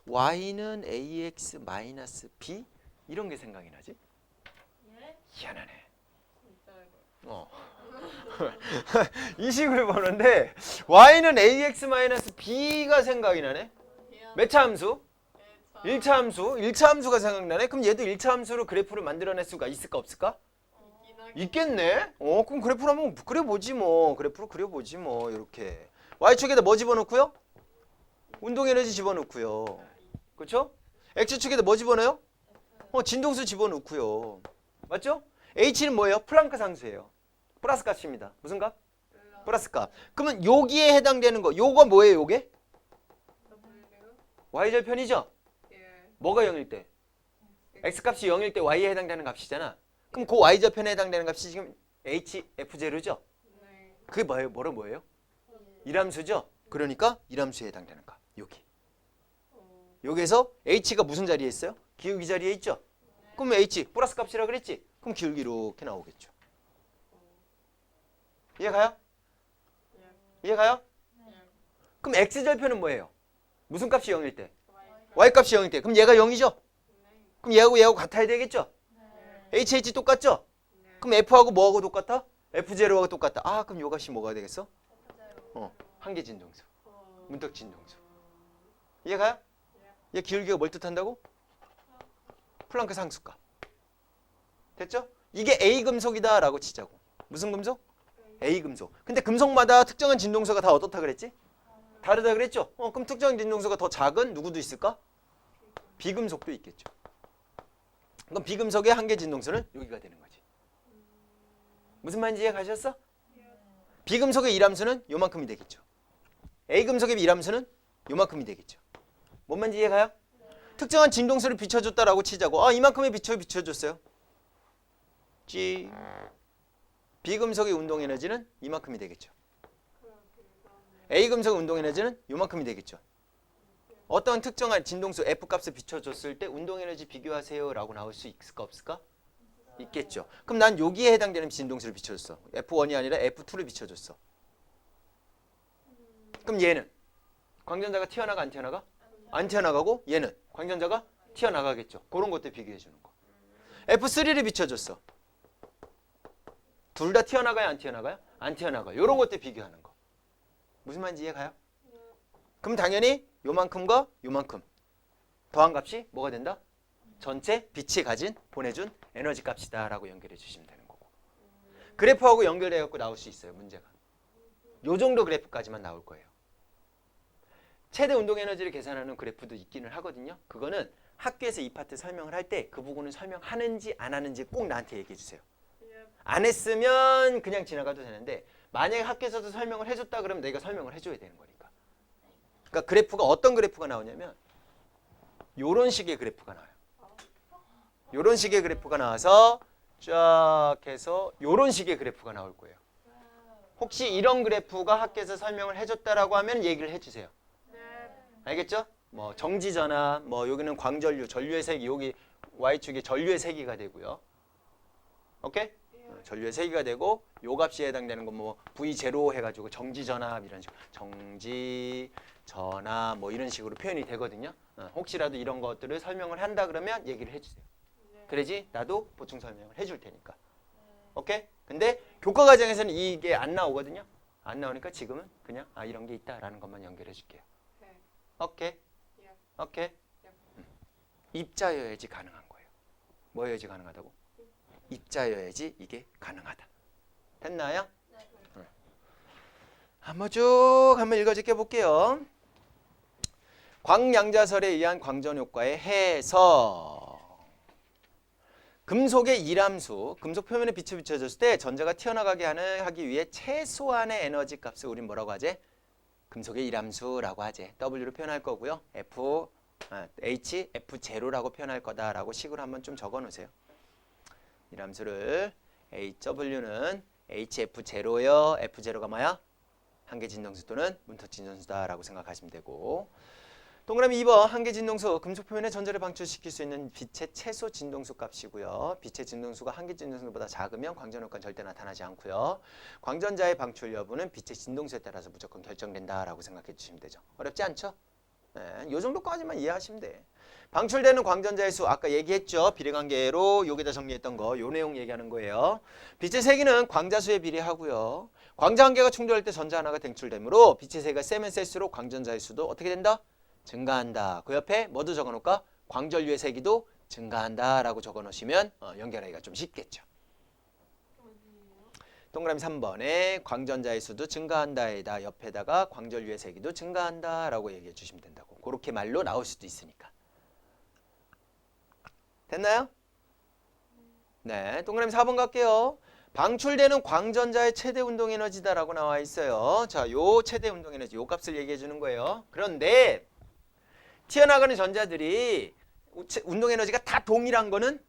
y는 ax 마이너스 b 이런 게 생각이 나지? 예? 희한하네. 진짜 이거. 이 식을 보는데 y는 ax 마이너스 b가 생각이 나네. 몇 차 함수? 1차 함수. 1차 함수가 생각나네. 그럼 얘도 1차 함수로 그래프를 만들어낼 수가 있을까 없을까? 있겠네. 그럼 그래프로 한번 그려보지 뭐. 그래프로 그려보지 뭐. 이렇게 y축에다 뭐 집어넣고요? 운동에너지 집어넣고요. 그렇죠? x축에다 뭐 집어넣어요? 진동수 집어넣고요. 맞죠? h는 뭐예요? 플랑크 상수예요. 플러스 값입니다. 무슨 값? 플러스 값. 그러면 여기에 해당되는 거 요거 뭐예요? 요게? y절편이죠? 뭐가 0일 때? x값이 0일 때 y에 해당되는 값이잖아. 그럼 그 y절편에 해당되는 값이 지금 hf제로죠? 그게 뭐예요? 일함수죠? 그러니까 일함수에 해당되는 값. 여기. 여기에서 h가 무슨 자리에 있어요? 기울기 자리에 있죠? 그럼 h 플러스 값이라 그랬지? 그럼 기울기 이렇게 나오겠죠. 이해가요? 이해가요? 그럼 x절편은 뭐예요? 무슨 값이 0일 때? y값이 0일 때. 그럼 얘가 0이죠? 그럼 얘하고 같아야 되겠죠? h 똑같죠? 그럼 f하고 뭐하고 똑같아? f0하고 똑같다. 그럼 요 값이 뭐가 되겠어? 한계 진동수. 문턱 진동수. 이해가요? 얘 기울기가 뭘 뜻한다고? 플랑크 상수값. 됐죠? 이게 A 금속이다 라고 치자고. 무슨 금속? A 금속. 근데 금속마다 특정한 진동수가 다 어떻다 그랬지? 다르다 그랬죠? 그럼 특정한 진동수가 더 작은 누구도 있을까? 비금속도 있겠죠. 그럼 비금속의 한계 진동수는 여기가 되는 거지. 무슨 말인지 이해 가셨어? 비금속의 일함수는 요만큼이 되겠죠. A 금속의 일함수는 요만큼이 되겠죠. 뭔 말인지 이해가요? 특정한 진동수를 비춰줬다라고 치자고. 이만큼의 비춰줬어요. G. 비금속의 운동 에너지는 이만큼이 되겠죠. A 금속의 운동 에너지는 요만큼이 되겠죠. 어떤 특정한 진동수 F 값을 비춰줬을 때 운동 에너지 비교하세요 라고 나올 수 있을까 없을까? 있겠죠. 그럼 난 여기에 해당되는 진동수를 비춰줬어. F1이 아니라 F2를 비춰줬어. 그럼 얘는 광전자가 튀어나가 안 튀어나가? 안 튀어나가고 얘는 광전자가 튀어나가겠죠. 그런 것들 비교해 주는 거. F3를 비춰줬어. 둘 다 튀어나가요? 안 튀어나가요? 안 튀어나가요. 이런 것들 비교하는 거. 무슨 말인지 이해가요? 그럼 당연히 요만큼과 요만큼 더한 값이 뭐가 된다? 전체 빛이 가진 보내준 에너지 값이다 라고 연결해 주시면 되는 거고. 그래프하고 연결해 갖고 나올 수 있어요. 문제가. 요 정도 그래프까지만 나올 거예요. 최대 운동 에너지를 계산하는 그래프도 있기는 하거든요. 그거는 학교에서 이 파트 설명을 할 때 그 부분을 설명하는지 안 하는지 꼭 나한테 얘기해 주세요. 안 했으면 그냥 지나가도 되는데 만약에 학교에서도 설명을 해줬다 그러면 내가 설명을 해줘야 되는 거니까. 그러니까 그래프가 어떤 그래프가 나오냐면 요런 식의 그래프가 나와요. 요런 식의 그래프가 나와서 쫙 해서 요런 식의 그래프가 나올 거예요. 혹시 이런 그래프가 학교에서 설명을 해줬다라고 하면 얘기를 해주세요. 알겠죠? 뭐 정지전압, 뭐 여기는 광전류, 전류의 세기, 여기 Y축이 전류의 세기가 되고요. 오케이? 전류의 세기가 되고 요 값이 해당되는 건 뭐 V0 해가지고 정지전압 이런 식으로 정지전압 뭐 이런 식으로 표현이 되거든요. 혹시라도 이런 것들을 설명을 한다 그러면 얘기를 해주세요. 그래야지 나도 보충 설명을 해줄 테니까. 오케이? 근데 교과 과정에서는 이게 안 나오거든요. 안 나오니까 지금은 그냥 이런 게 있다라는 것만 연결해 줄게요. 오케이? 오케이? 입자여야지 가능한 거예요. 뭐여야지 가능하다고? 입자여야지 이게 가능하다. 됐나요? 네. 한번 쭉 한번 읽어줄게 볼게요. 광양자설에 의한 광전효과의 해석. 금속의 일함수, 금속 표면에 빛이 비춰졌을 때 전자가 튀어나가게 하기 위해 최소한의 에너지 값을 우린 뭐라고 하지? 금속의 일함수라고 하지. W로 표현할 거고요. F0라고 표현할 거다라고 식으로 한번 좀 적어 놓으세요. 일함수를 HW는 HF0요. F0가 뭐야? 한계 진동수 또는 문턱 진동수다라고 생각하시면 되고, 동그라미 2번 한계 진동수 금속 표면에 전자를 방출시킬 수 있는 빛의 최소 진동수 값이고요. 빛의 진동수가 한계 진동수보다 작으면 광전 효과는 절대 나타나지 않고요. 광전자의 방출 여부는 빛의 진동수에 따라서 무조건 결정된다라고 생각해 주시면 되죠. 어렵지 않죠? 네, 이 정도까지만 이해하시면 돼. 방출되는 광전자의 수 아까 얘기했죠. 비례관계로 여기다 정리했던 거 요 내용 얘기하는 거예요. 빛의 세기는 광자수에 비례하고요. 광자 한 개가 충돌할 때 전자 하나가 댕출되므로 빛의 세기가 세면 셀수록 광전자의 수도 어떻게 된다? 증가한다. 그 옆에 뭐도 적어놓을까? 광전류의 세기도 증가한다라고 적어놓으시면 연결하기가 좀 쉽겠죠. 동그라미 3번에 광전자의 수도 증가한다에다 옆에다가 광전류의 세기도 증가한다라고 얘기해 주시면 된다고. 그렇게 말로 나올 수도 있으니까. 됐나요? 네, 동그라미 4번 갈게요. 방출되는 광전자의 최대 운동 에너지다라고 나와 있어요. 자, 요 최대 운동 에너지, 요 값을 얘기해 주는 거예요. 그런데 튀어나가는 전자들이 운동 에너지가 다 동일한 거는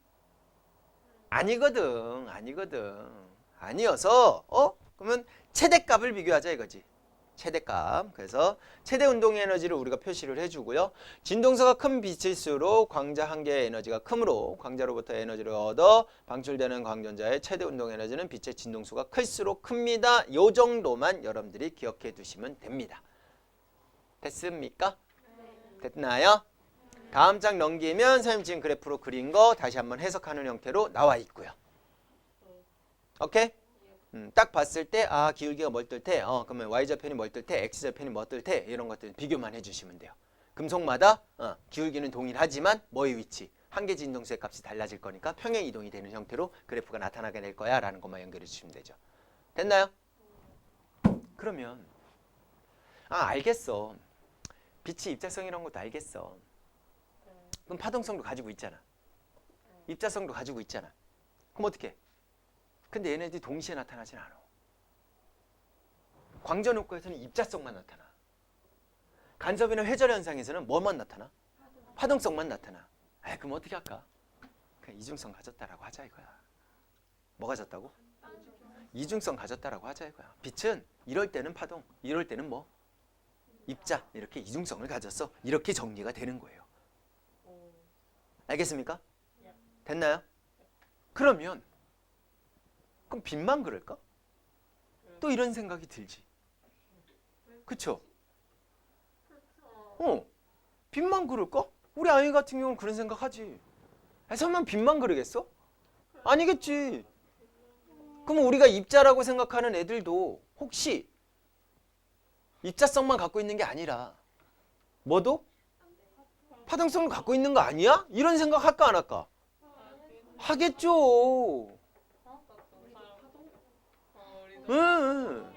아니거든. 아니어서 그러면 최대값을 비교하자 이거지. 최대값. 그래서 최대 운동 에너지를 우리가 표시를 해주고요. 진동수가 큰 빛일수록 광자 한 개의 에너지가 크므로 광자로부터 에너지를 얻어 방출되는 광전자의 최대 운동 에너지는 빛의 진동수가 클수록 큽니다. 요 정도만 여러분들이 기억해 두시면 됩니다. 됐습니까? 됐나요? 다음 장 넘기면 선생님 지금 그래프로 그린 거 다시 한번 해석하는 형태로 나와 있고요. 오케이? 딱 봤을 때 기울기가 뭘 뜰 테? 그러면 y좌편이 뭘 뜰 테? x좌편이 뭐 뜰 테? 이런 것들 비교만 해주시면 돼요. 금속마다 기울기는 동일하지만 뭐의 위치? 한계 진동수의 값이 달라질 거니까 평행 이동이 되는 형태로 그래프가 나타나게 될 거야 라는 것만 연결해 주시면 되죠. 됐나요? 그러면 알겠어. 빛이 입자성이라는 것도 알겠어. 그럼 파동성도 가지고 있잖아. 입자성도 가지고 있잖아. 그럼 어떻게 해? 근데 얘네들이 동시에 나타나진 않아. 광전 효과에서는 입자성만 나타나. 간섭이나 회절 현상에서는 뭐만 나타나? 파동성만 나타나. 그럼 어떻게 할까? 그냥 이중성 가졌다라고 하자 이거야. 뭐 가졌다고? 이중성 가졌다라고 하자 이거야. 빛은 이럴 때는 파동, 이럴 때는 뭐? 입자. 이렇게 이중성을 가졌어. 이렇게 정리가 되는 거예요. 알겠습니까? 됐나요? 그러면 그럼 빛만 그럴까? 또 이런 생각이 들지. 그쵸? 빛만 그럴까? 우리 아이 같은 경우는 그런 생각하지. 설마 빛만 그러겠어? 아니겠지. 그럼 우리가 입자라고 생각하는 애들도 혹시 입자성만 갖고 있는 게 아니라 뭐도? 파동성을 갖고 있는 거 아니야? 이런 생각 할까 안 할까? 하겠죠. 응.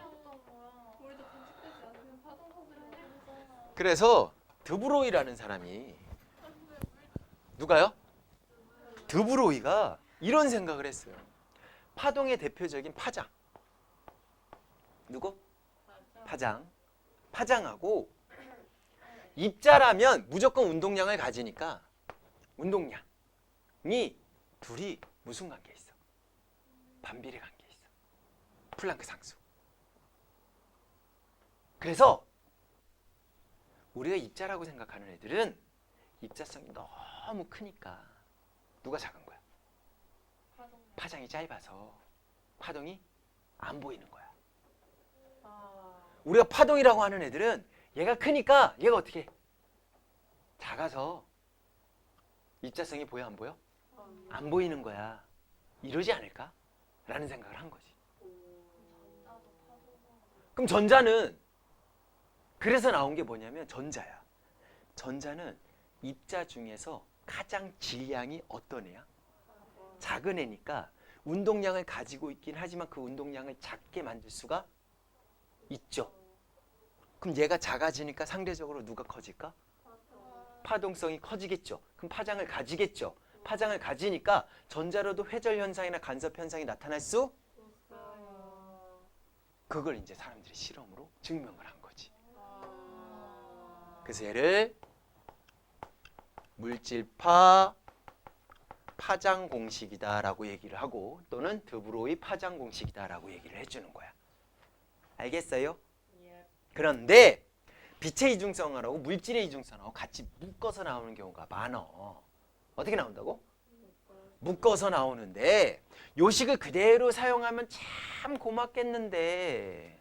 그래서 드브로이라는 사람이 누가요? 드브로이가 이런 생각을 했어요. 파동의 대표적인 파장. 누구? 파장. 파장하고 입자라면 무조건 운동량을 가지니까 운동량이 둘이 무슨 관계에 있어? 반비례 관계에 있어. 플랑크 상수. 그래서 우리가 입자라고 생각하는 애들은 입자성이 너무 크니까 누가 작은 거야? 파장이 짧아서 파동이 안 보이는 거야. 우리가 파동이라고 하는 애들은 얘가 크니까 얘가 어떻게 해? 작아서 입자성이 보여 안 보여? 안 보이는 거야. 이러지 않을까? 라는 생각을 한 거지. 그럼 전자는 그래서 나온 게 뭐냐면 전자야. 전자는 입자 중에서 가장 질량이 어떤 애야? 작은 애니까 운동량을 가지고 있긴 하지만 그 운동량을 작게 만들 수가 있죠. 그럼 얘가 작아지니까 상대적으로 누가 커질까? 파동성이 커지겠죠. 그럼 파장을 가지겠죠. 파장을 가지니까 전자로도 회절 현상이나 간섭 현상이 나타날 수 그걸 이제 사람들이 실험으로 증명을 한 거지. 그래서 얘를 물질파 파장 공식이다라고 얘기를 하고 또는 드브로이 파장 공식이다라고 얘기를 해주는 거야. 알겠어요? 그런데 빛의 이중성하고 물질의 이중성하고 같이 묶어서 나오는 경우가 많어. 어떻게 나온다고? 묶어서 나오는데 요식을 그대로 사용하면 참 고맙겠는데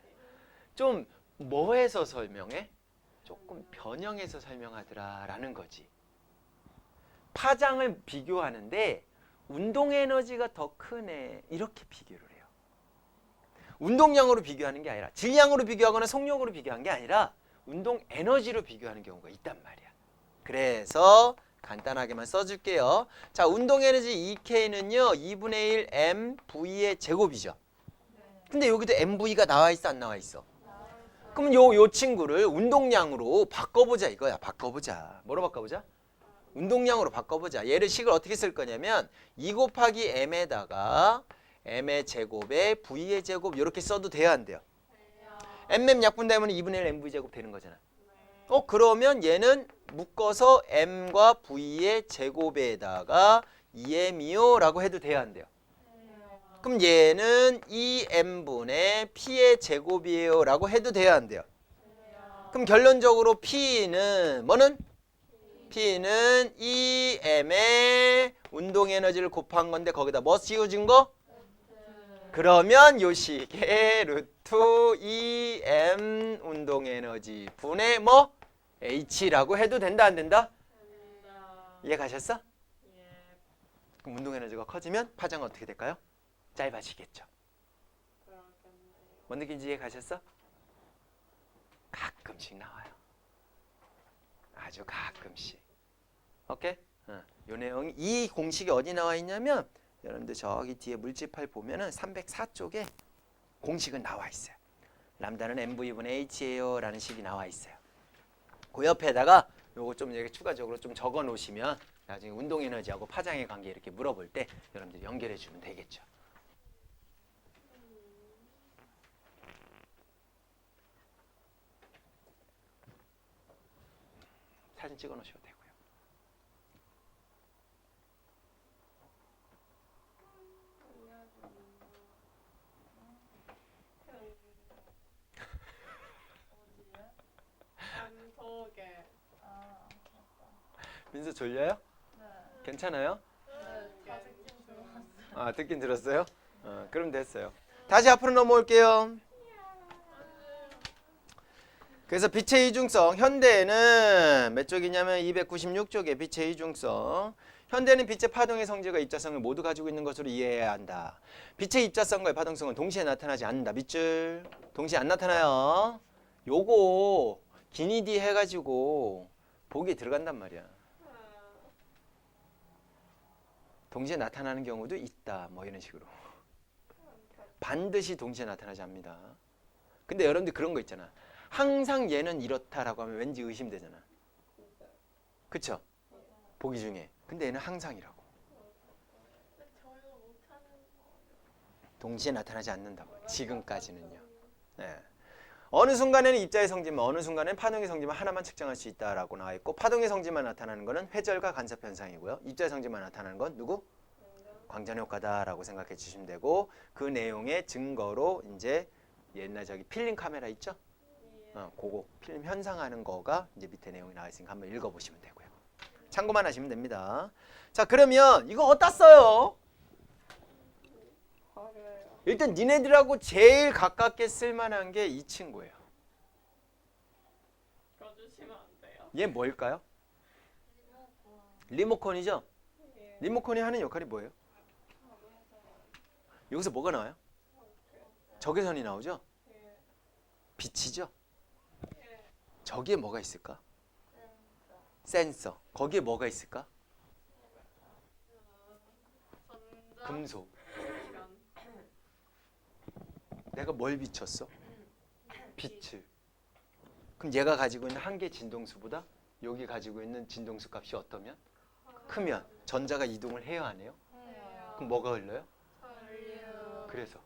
좀 뭐해서 설명해? 조금 변형해서 설명하더라라는 거지. 파장을 비교하는데 운동 에너지가 더 크네 이렇게 비교를 해요. 운동량으로 비교하는 게 아니라 질량으로 비교하거나 속력으로 비교한 게 아니라 운동 에너지로 비교하는 경우가 있단 말이야. 그래서 간단하게만 써줄게요. 자, 운동 에너지 EK는요 2분의 1 MV의 제곱이죠. 근데 여기도 MV가 나와 있어 안 나와 있어? 그럼 요 친구를 운동량으로 바꿔보자 이거야. 바꿔보자. 뭐로 바꿔보자? 운동량으로 바꿔보자. 얘를 식을 어떻게 쓸 거냐면 2 곱하기 m에다가 m의 제곱에 v의 제곱 이렇게 써도 돼요 안 돼요? mm 약분되면 2분의 1 mv 제곱 되는 거잖아. 그러면 얘는 묶어서 m과 v의 제곱에다가 2m이요 라고 해도 돼요 안 돼요? 그럼 얘는 2m분의 p의 제곱이에요 라고 해도 돼요 안 돼요? 그럼 결론적으로 p는 뭐는? p는 2m의 운동 에너지를 곱한 건데 거기다 뭐 씌워준 거? 그러면 요 식의 루트 2m 운동 에너지 분의 뭐? h라고 해도 된다 안 된다? 이해 가셨어? 그럼 운동 에너지가 커지면 파장은 어떻게 될까요? 짧아지겠죠. 뭔 느낌인지 이해 가셨어? 가끔씩 나와요. 아주 가끔씩. 오케이? 요 내용 이 공식이 어디 나와 있냐면 여러분들 저기 뒤에 물질판 보면은 304쪽에 공식은 나와 있어요. 람다는 mv분의 h예요 라는 식이 나와 있어요. 그 옆에다가 요거 좀 이렇게 추가적으로 좀 적어 놓으시면 나중에 운동 에너지하고 파장의 관계 이렇게 물어볼 때 여러분들 연결해 주면 되겠죠. 사진 찍어 놓으셔도 되고요. 저게 민수 졸려요? 네. 괜찮아요? 다 듣긴 들어봤어요. 아, 듣긴 들었어요? 그럼 됐어요. 다시 앞으로 넘어올게요. 그래서 빛의 이중성, 현대에는 몇 쪽이냐면 296쪽에 빛의 이중성. 현대는 빛의 파동의 성질과 입자성을 모두 가지고 있는 것으로 이해해야 한다. 빛의 입자성과 파동성은 동시에 나타나지 않는다. 밑줄 동시에 안 나타나요. 요거 기니디 해가지고 보기에 들어간단 말이야. 동시에 나타나는 경우도 있다. 뭐 이런 식으로. 반드시 동시에 나타나지 않습니다. 근데 여러분들 그런 거 있잖아. 항상 얘는 이렇다라고 하면 왠지 의심되잖아. 그쵸? 보기 중에. 근데 얘는 항상이라고. 저희가 못하는 동시에 나타나지 않는다고. 지금까지는요. 네. 어느 순간에는 입자의 성질만, 어느 순간에는 파동의 성질만 하나만 측정할 수 있다라고 나와 있고, 파동의 성질만 나타나는 거는 회절과 간섭 현상이고요. 입자의 성질만 나타나는 건 누구? 광전 효과다라고 생각해 주시면 되고, 그 내용의 증거로 이제 옛날 저기 필름 카메라 있죠? 그거 필름 현상하는 거가 이제 밑에 내용이 나와 있으니까 한번 읽어보시면 되고요. 참고만 하시면 됩니다. 자, 그러면 이거 어디다 써요? 일단 니네들하고 제일 가깝게 쓸만한 게 이 친구예요. 써주시면 안 돼요? 얘 뭘까요? 리모컨이죠? 리모컨이 하는 역할이 뭐예요? 여기서 뭐가 나와요? 적외선이 나오죠? 빛이죠? 저기에 뭐가 있을까? 센서. 거기에 뭐가 있을까? 금속. 내가 뭘 비췄어? 빛을. 그럼 얘가 가지고 있는 한 개 진동수보다 여기 가지고 있는 진동수 값이 어떠면? 크면 전자가 이동을 해야 안 해요? 그럼 뭐가 흘러요? 그래서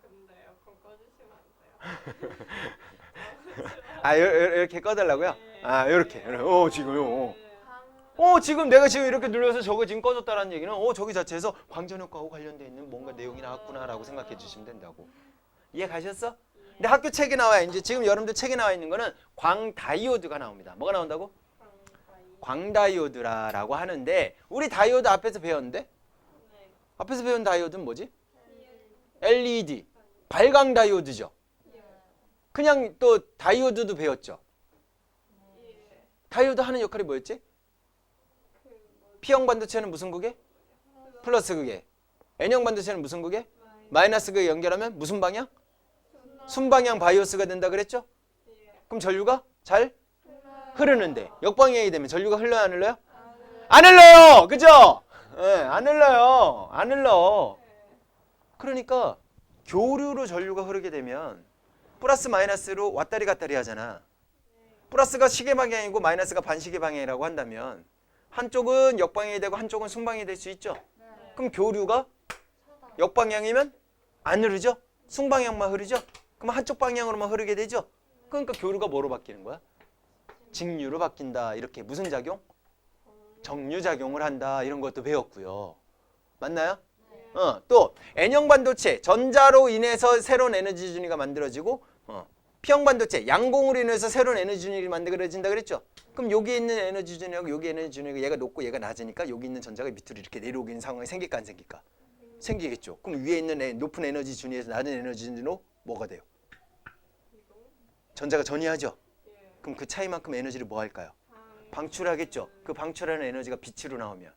근데 에어컨 꺼주시면 안 돼요? 이렇게 꺼달라고요? 이렇게. 지금요. 네. 지금 내가 지금 이렇게 눌러서 저거 지금 꺼졌다라는 얘기는 저기 자체에서 광전 효과하고 관련돼 있는 뭔가 내용이 나왔구나라고 생각해 주시면 된다고. 이해 가셨어? 근데 학교 책에 나와요. 이제 지금 여러분들 책에 나와 있는 거는 광다이오드가 나옵니다. 뭐가 나온다고? 광다이오드라고 하는데 우리 다이오드 앞에서 배웠는데 앞에서 배운 다이오드는 뭐지? LED 발광 다이오드죠. 그냥 또 다이오드도 배웠죠. 다이오드 하는 역할이 뭐였지? P형 반도체는 무슨 극에? 플러스 극에. N형 반도체는 무슨 극에? 마이너스 극에 연결하면 무슨 방향? 순방향 바이오스가 된다 그랬죠? 그럼 전류가 잘 흐르는데 역방향이 되면 전류가 흘러요 안 흘러요? 안 흘러요. 그죠? 네, 안 흘러요. 안 흘러. 그러니까 교류로 전류가 흐르게 되면 플러스 마이너스로 왔다리 갔다리 하잖아. 플러스가 시계 방향이고 마이너스가 반시계 방향이라고 한다면 한쪽은 역방향이 되고 한쪽은 순방향이 될 수 있죠. 그럼 교류가 역방향이면 안 흐르죠? 순방향만 흐르죠? 그럼 한쪽 방향으로만 흐르게 되죠? 그러니까 교류가 뭐로 바뀌는 거야? 직류로 바뀐다. 이렇게 무슨 작용? 정류작용을 한다. 이런 것도 배웠고요. 맞나요? 또 N형 반도체 전자로 인해서 새로운 에너지 준위가 만들어지고 P형 반도체 양공으로 인해서 새로운 에너지 준위가 만들어진다 그랬죠? 그럼 여기 있는 에너지 준위하고 여기 에너지 준위가 얘가 높고 얘가 낮으니까 여기 있는 전자가 밑으로 이렇게 내려오는 상황이 생길까 안 생길까? 생기겠죠. 그럼 위에 있는 높은 에너지 준위에서 낮은 에너지 준위로 뭐가 돼요? 전자가 전이하죠. 그럼 그 차이만큼 에너지를 뭐 할까요? 방출하겠죠. 그 방출하는 에너지가 빛으로 나오면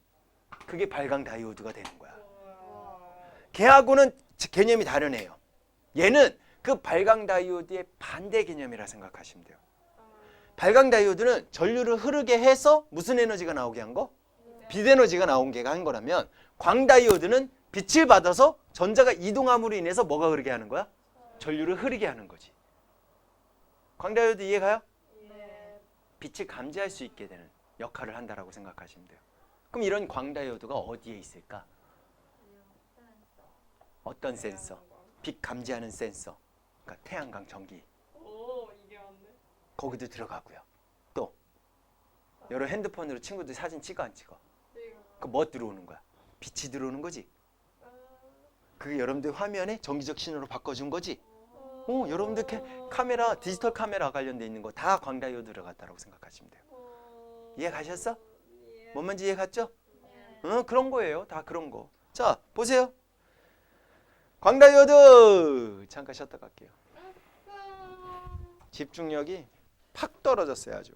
그게 발광 다이오드가 되는 거야. 걔하고는 개념이 다른 애예요. 얘는 그 발광 다이오드의 반대 개념이라 생각하시면 돼요. 발광 다이오드는 전류를 흐르게 해서 무슨 에너지가 나오게 한 거? 빛 에너지가 나온 게가 한 거라면 광 다이오드는 빛을 받아서 전자가 이동함으로 인해서 뭐가 흐르게 하는 거야? 전류를 흐르게 하는 거지. 광 다이오드 이해가요? 빛을 감지할 수 있게 되는 역할을 한다라고 생각하시면 돼요. 그럼 이런 광 다이오드가 어디에 있을까? 어떤 센서? 빛 감지하는 센서. 그러니까 태양광 전기. 거기도 들어가고요. 또 여러 핸드폰으로 친구들 사진 찍어 안 찍어? 그 뭐 들어오는 거야? 빛이 들어오는 거지. 그게 여러분들 화면에 정기적 신호로 바꿔준 거지. 여러분들 카메라, 디지털 카메라 관련돼 있는 거 다 광다이오드 들어갔다라고 생각하시면 돼요. 이해 가셨어? 뭔 말인지 이해 갔죠? 그런 거예요. 다 그런 거. 자, 보세요. 광다이오드 잠깐 쉬었다 갈게요. 집중력이 팍 떨어졌어요 아주.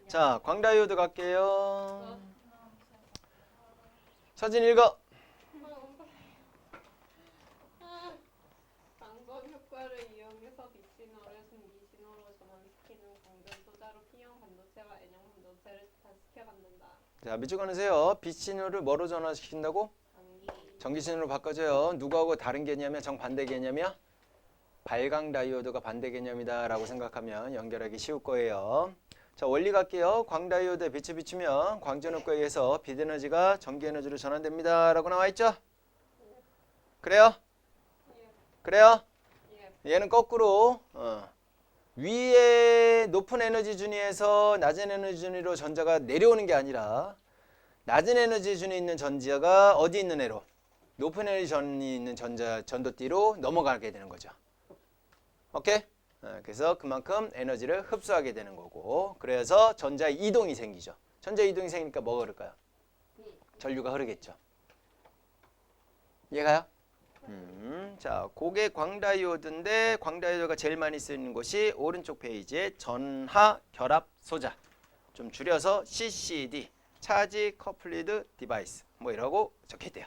자, 광다이오드 갈게요. 사진 읽어. 방법 효과를 이용해서 빛 신호를 전기 신호로 전환시키는 광전 소자로 P형 반도체와 N형 반도체를 전환시켜받는다. 자, 밑줄 그으세요. 빛 신호를 뭐로 전환시킨다고? 전기 신호로 바꿔줘요. 누구하고 다른 개념이야? 정반대 개념이야? 발광 다이오드가 반대 개념이다 라고 생각하면 연결하기 쉬울 거예요. 자, 원리 갈게요. 광 다이오드에 빛을 비추면 광전 효과에 의해서 빛 에너지가 전기 에너지로 전환됩니다 라고 나와 있죠? 그래요? 그래요? 얘는 거꾸로 위에 높은 에너지 준위에서 낮은 에너지 준위로 전자가 내려오는 게 아니라 낮은 에너지 준위에 있는 전자가 어디 있는 애로? 높은 에너지 전이 있는 전도띠로 넘어가게 되는 거죠. 오케이? 그래서 그만큼 에너지를 흡수하게 되는 거고, 그래서 전자 이동이 생기죠. 전자 이동이 생기니까 뭐가 흐를까요? 전류가 흐르겠죠. 이해가요? 자, 그게 광다이오드인데 광다이오드가 제일 많이 쓰이는 곳이 오른쪽 페이지에 전하 결합 소자, 좀 줄여서 CCD, 차지 커플리드 디바이스 뭐 이라고 적혀있대요.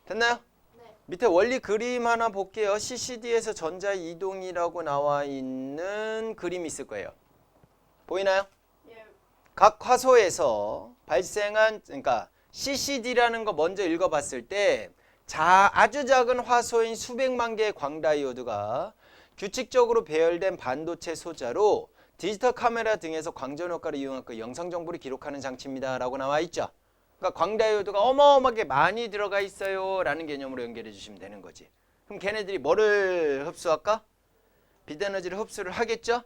됐나요? 네. 밑에 원리 그림 하나 볼게요. CCD에서 전자 이동이라고 나와 있는 그림이 있을 거예요. 보이나요? 각 화소에서 발생한, 그러니까 CCD라는 거 먼저 읽어봤을 때 아주 작은 화소인 수백만 개의 광다이오드가 규칙적으로 배열된 반도체 소자로 디지털 카메라 등에서 광전 효과를 이용한 그 영상 정보를 기록하는 장치입니다 라고 나와 있죠. 그러니까 광다이오드가 어마어마하게 많이 들어가 있어요 라는 개념으로 연결해 주시면 되는 거지. 그럼 걔네들이 뭐를 흡수할까? 빛 에너지를 흡수를 하겠죠?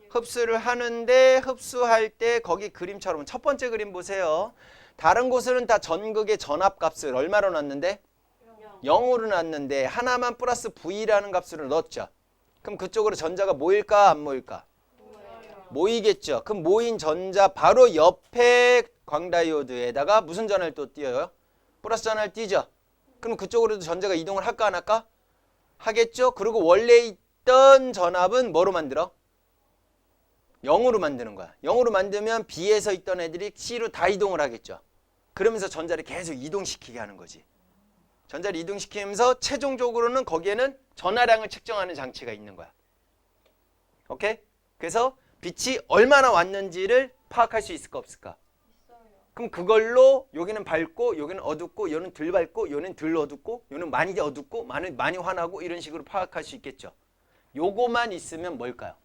흡수를 하는데 흡수할 때 거기 그림처럼 첫 번째 그림 보세요. 다른 곳은 다 전극의 전압값을 얼마로 놨는데? 0으로 놨는데 하나만 플러스 V라는 값으로 넣었죠. 그럼 그쪽으로 전자가 모일까 안 모일까? 모이겠죠. 그럼 모인 전자 바로 옆에 광다이오드에다가 무슨 전화를 또 띄어요? 플러스 전화를 띄죠. 그럼 그쪽으로도 전자가 이동을 할까 안 할까? 하겠죠. 그리고 원래 있던 전압은 뭐로 만들어? 0으로 만드는 거야. 0으로 만들면 B에서 있던 애들이 C로 다 이동을 하겠죠. 그러면서 전자를 계속 이동시키게 하는 거지. 전자를 이동시키면서 최종적으로는 거기에는 전하량을 측정하는 장치가 있는 거야. 오케이? 그래서 빛이 얼마나 왔는지를 파악할 수 있을까 없을까? 그럼 그걸로 여기는 밝고 여기는 어둡고 여기는 덜 밝고 여기는 덜 어둡고 여기는 많이 어둡고 많이 환하고 이런 식으로 파악할 수 있겠죠. 요거만 있으면 뭘까요?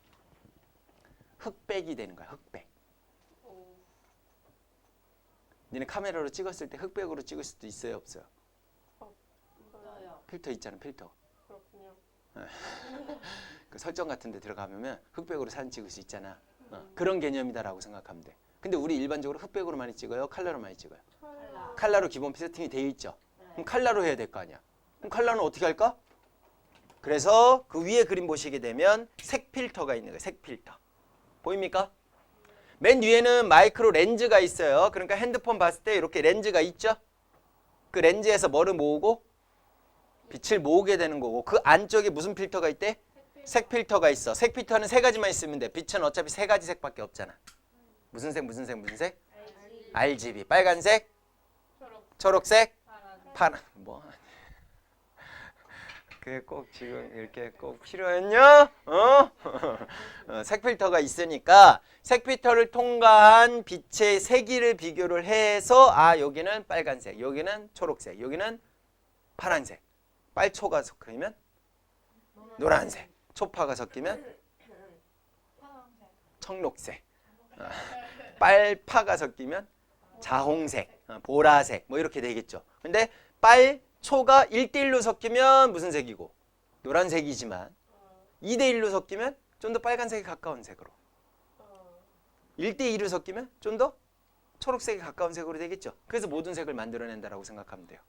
흑백이 되는 거야. 흑백. 니네 카메라로 찍었을 때 흑백으로 찍을 수도 있어요 없어요? 없어요. 필터 있잖아. 필터. 그렇군요. 그 설정 같은 데 들어가면 흑백으로 사진 찍을 수 있잖아. 그런 개념이다라고 생각하면 돼. 근데 우리 일반적으로 흑백으로 많이 찍어요? 컬러로 많이 찍어요? 컬러로 기본 세팅이 되어 있죠. 그럼 컬러로 해야 될 거 아니야. 그럼 컬러는 어떻게 할까? 그래서 그 위에 그림 보시게 되면 색 필터가 있는 거예요. 색 필터. 보입니까? 맨 위에는 마이크로 렌즈가 있어요. 그러니까 핸드폰 봤을 때 이렇게 렌즈가 있죠. 그 렌즈에서 뭐를 모으고? 빛을 모으게 되는 거고 그 안쪽에 무슨 필터가 있대? 색 필터가 있어. 색 필터는 세 가지만 있으면 돼. 빛은 어차피 세 가지 색밖에 없잖아. 무슨 색 무슨 색 무슨 색? RGB. 빨간색, 초록색, 파란. 뭐? 그게 꼭 지금 이렇게 꼭 필요했냐? 색 필터가 있으니까 색 필터를 통과한 빛의 세기를 비교를 해서 아 여기는 빨간색, 여기는 초록색, 여기는 파란색. 빨초가 섞이면 노란색, 초파가 섞이면 청록색, 빨파가 섞이면 자홍색, 보라색 뭐 이렇게 되겠죠. 근데 빨초가 1대1로 섞이면 무슨 색이고? 노란색이지만 2대1로 섞이면 좀 더 빨간색에 가까운 색으로 1대2로 섞이면 좀 더 초록색에 가까운 색으로 되겠죠. 그래서 모든 색을 만들어낸다라고 생각하면 돼요.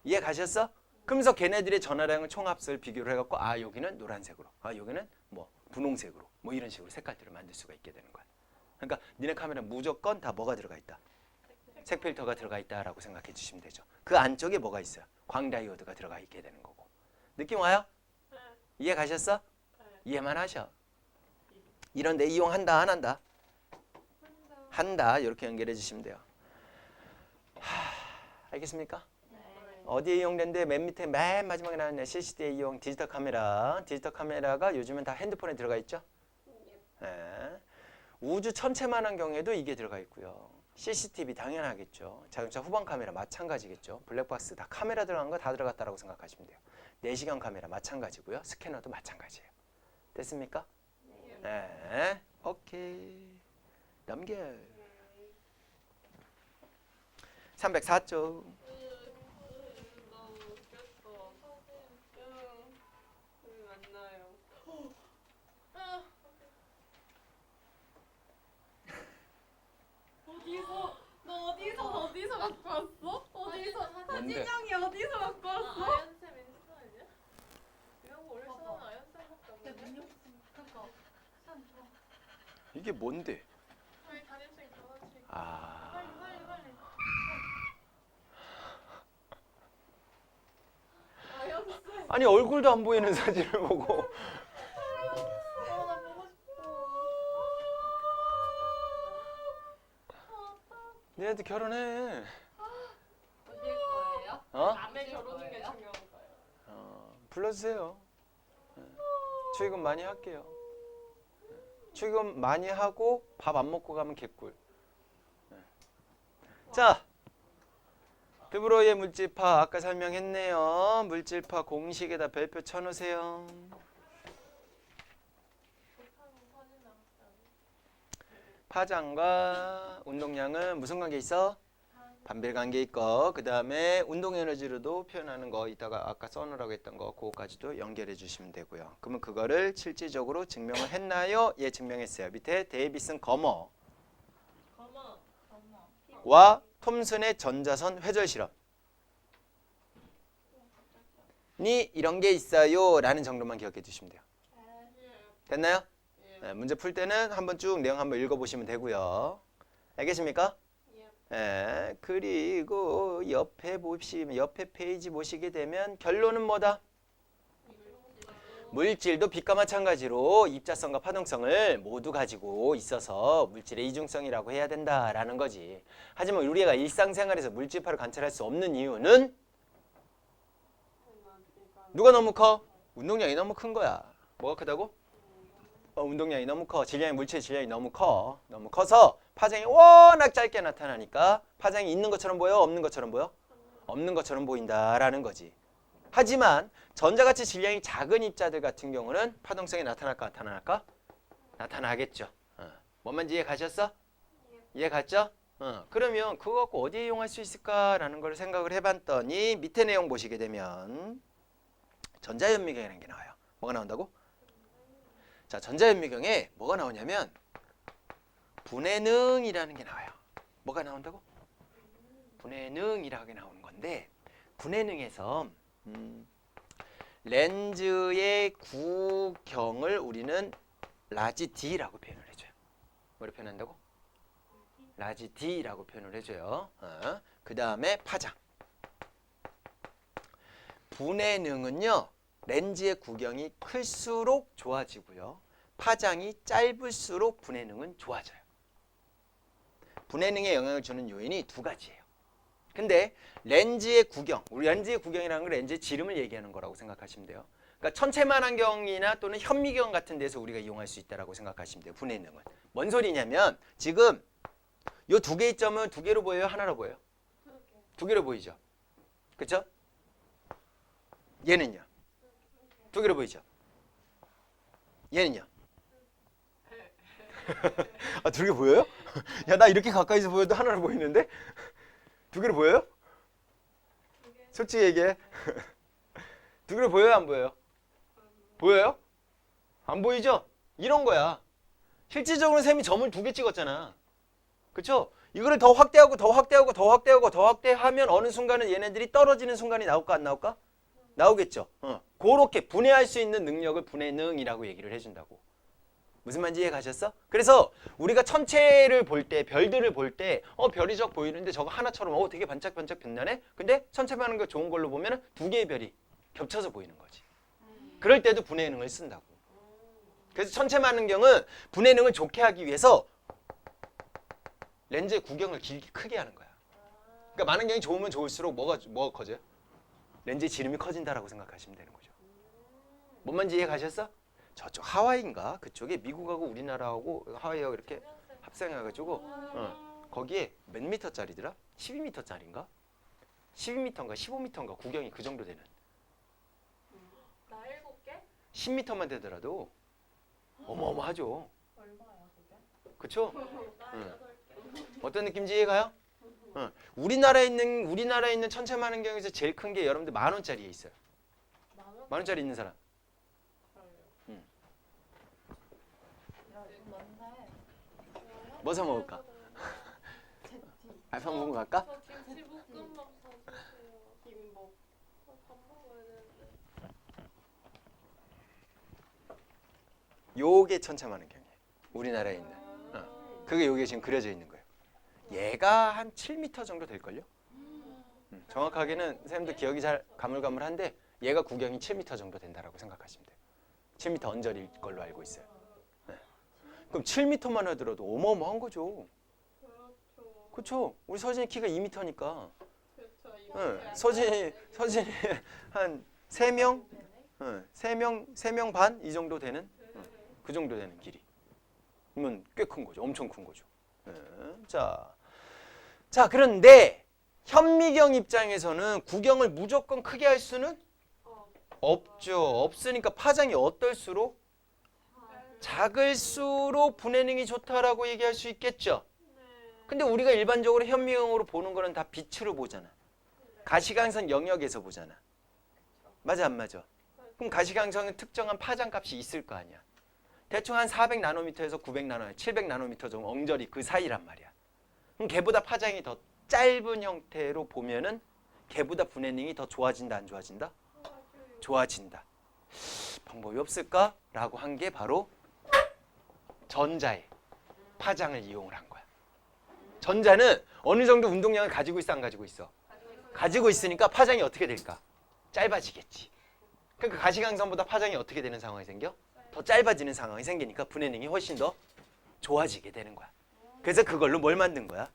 이해 가셨어? 그러면서 걔네들의 전하량을 총합을 비교를 해갖고 아 여기는 노란색으로 아 여기는 뭐 분홍색으로 뭐 이런 식으로 색깔들을 만들 수가 있게 되는 거야. 그러니까 니네 카메라 무조건 다 뭐가 들어가 있다? 색 필터가 들어가 있다라고 생각해 주시면 되죠. 그 안쪽에 뭐가 있어요? 광다이오드가 들어가 있게 되는 거고. 느낌 와요? 이해 가셨어? 이해만 하셔. 이런데 이용한다 안 한다? 한다. 이렇게 연결해 주시면 돼요. 알겠습니까? 어디에 이용된데 맨 밑에 맨 마지막에 나왔네. CCD에 이용 디지털 카메라. 디지털 카메라가 요즘은 다 핸드폰에 들어가 있죠? 네. 우주 천체만한 경우에도 이게 들어가 있고요. CCTV 당연하겠죠. 자동차 후방 카메라 마찬가지겠죠. 블랙박스 다 카메라 들어간 거 다 들어갔다라고 생각하시면 돼요. 내시경 카메라 마찬가지고요. 스캐너도 마찬가지예요. 됐습니까? 네. 오케이. 넘겨. 304쪽. 너무 웃겼어. 만나요. 어디서 갖고 왔어? 어디서? 뭔데? 사진영이 어디서 갖고 왔어? 아연쌤 인스타 아니야? 이런 거 올릴 사람 아연쌤밖에 없는데? 이게 뭔데? 저희 담임쌤이 전화치. 아. 빨리. 아연쌤. 아니 얼굴도 안 보이는 사진을 보고 나 보고 싶어. 얘네들 결혼해. 어딜 거예요? 어? 남의 결혼인 게 중요한가요? 불러주세요. 축의금 많이 할게요. 축의금 많이 하고 밥 안 먹고 가면 개꿀. 자, 드브로이의 물질파 아까 설명했네요. 물질파 공식에다 별표 쳐놓으세요. 파장과 운동량은 무슨 관계 있어? 반비례 관계 있고 그 다음에 운동 에너지로도 표현하는 거 이따가 아까 써놓으라고 했던 거 그거까지도 연결해 주시면 되고요. 그러면 그거를 실질적으로 증명을 했나요? 예, 증명했어요. 밑에 데이비슨 거머와 톰슨의 전자선 회절 실험. 이런 게 있어요 라는 정도만 기억해 두시면 돼요. 됐나요? 네, 문제 풀 때는 한번 쭉 내용 한번 읽어보시면 되고요. 알겠습니까? 예, 그리고 옆에 페이지 보시게 되면 결론은 뭐다? 물질도 빛과 마찬가지로 입자성과 파동성을 모두 가지고 있어서 물질의 이중성이라고 해야 된다라는 거지. 하지만 우리가 일상생활에서 물질파를 관찰할 수 없는 이유는 누가 너무 커? 운동량이 너무 큰 거야. 뭐가 크다고? 운동량이 너무 커. 물질 질량이 너무 커. 너무 커서 파장이 워낙 짧게 나타나니까 파장이 있는 것처럼 보여? 없는 것처럼 보여? 없는 것처럼 보인다라는 거지. 하지만 전자같이 질량이 작은 입자들 같은 경우는 파동성이 나타날까 나타날까? 나타나겠죠. 뭔 말인지 이해 가셨어? 이해 갔죠? 그러면 그거 갖고 어디에 이용할 수 있을까라는 걸 생각을 해봤더니 밑에 내용 보시게 되면 전자현미경이라는 게 나와요. 뭐가 나온다고? 자, 전자현미경에 뭐가 나오냐면 분해능이라는 게 나와요. 뭐가 나온다고? 분해능이라고 나오는 건데 분해능에서 렌즈의 구경을 우리는 라지 D라고 표현을 해줘요. 뭐로 표현한다고? 라지 D라고 표현을 해줘요. 그 다음에 파장. 분해능은요. 렌즈의 구경이 클수록 좋아지고요. 파장이 짧을수록 분해능은 좋아져요. 분해능에 영향을 주는 요인이 두 가지예요. 근데 렌즈의 구경, 우리 렌즈의 구경이라는 건 렌즈의 지름을 얘기하는 거라고 생각하시면 돼요. 그러니까 천체만환경이나 또는 현미경 같은 데서 우리가 이용할 수 있다고 생각하시면 돼요. 분해능은. 뭔 소리냐면 지금 이 두 개의 점은 두 개로 보여요? 하나로 보여요? 두 개로 보이죠? 그렇죠? 얘는요? 두 개로 보이죠? 얘는요? 아, 두 개 보여요? 야, 나 이렇게 가까이서 보여도 하나로 보이는데? 두 개로 보여요? 솔직히 얘기해. 두 개로 보여요? 안 보여요? 보여요? 안 보이죠? 이런 거야. 실질적으로 쌤이 점을 두 개 찍었잖아. 그쵸? 이거를 더 확대하고 더 확대하고 더 확대하고 더 확대하면 어느 순간은 얘네들이 떨어지는 순간이 나올까 안 나올까? 나오겠죠. 그렇게 분해할 수 있는 능력을 분해능이라고 얘기를 해준다고. 무슨 말인지 이해 가셨어? 그래서 우리가 천체를 볼 때, 별들을 볼 때 별이 적 보이는데 저거 하나처럼 되게 반짝반짝 빛나네? 근데 천체만한 거 좋은 걸로 보면 두 개의 별이 겹쳐서 보이는 거지. 그럴 때도 분해능을 쓴다고. 그래서 천체만환경은 분해능을 좋게 하기 위해서 렌즈의 구경을 길게 크게 하는 거야. 그러니까 만환경이 좋으면 좋을수록 뭐가 커져요? 렌즈의 지름이 커진다라고 생각하시면 되는 거죠. 뭔 말인지 이해 가셨어? 저쪽 하와이인가? 그쪽에 미국하고 우리나라하고 하와이하고 이렇게 합성해가지고 거기에 몇 미터짜리더라? 12미터짜리인가? 12미터인가 15미터인가 구경이 그 정도 되는. 나 7개? 10미터만 되더라도 어마어마하죠. 얼마야 그게? 그쵸? 나 응. 8개. 어떤 느낌인지 이해가요? 우리나라에 있는 천체만환경에서 제일 큰 게 여러분들 10,000원짜리에 있어요. 10,000원짜리 있는 사람. 야 이거 많네. 뭐 사 먹을까? 알파 먹으러 갈까? 저 김치볶음밥 사주세요. 김밥. 밥 먹어야 되는데. 요게 천체만환경이에요. 우리나라에 있는. 그게 요게 지금 그려져 있는 거예요. 얘가 한 7m 정도 될걸요? 정확하게는 선생님도 기억이 잘 가물가물한데 얘가 구경이 7m 정도 된다라고 생각하시면 돼요. 7m 언저리일 걸로 알고 있어요. 네. 그럼 7m만 하더라도 어마어마한 거죠. 그렇죠. 그렇죠? 우리 서진이 키가 2m니까 그렇죠. 네. 서진이 한 3명? 3명 반? 이 정도 되는? 그 정도 되는 길이. 그러면 꽤 큰 거죠. 엄청 큰 거죠. 네. 자, 그런데 현미경 입장에서는 구경을 무조건 크게 할 수는 없죠. 없으니까 파장이 어떨수록 작을수록 분해능이 좋다라고 얘기할 수 있겠죠. 근데 우리가 일반적으로 현미경으로 보는 거는 다 빛으로 보잖아. 가시광선 영역에서 보잖아. 맞아 안 맞아? 그럼 가시광선은 특정한 파장값이 있을 거 아니야. 대충 한 400나노미터에서 900나노미터, 700나노미터 정도 엉절이 그 사이란 말이야. 그럼 걔보다 파장이 더 짧은 형태로 보면은 걔보다 분해능이 더 좋아진다 안 좋아진다? 좋아진다. 방법이 없을까? 라고 한 게 바로 전자의 파장을 이용을 한 거야. 전자는 어느 정도 운동량을 가지고 있어, 안 가지고 있어? 가지고 있으니까 파장이 어떻게 될까? 짧아지겠지. 그러니까 가시광선보다 파장이 어떻게 되는 상황이 생겨? 더 짧아지는 상황이 생기니까 분해능이 훨씬 더 좋아지게 되는 거야. 그래서 그걸로 뭘 만든 거야?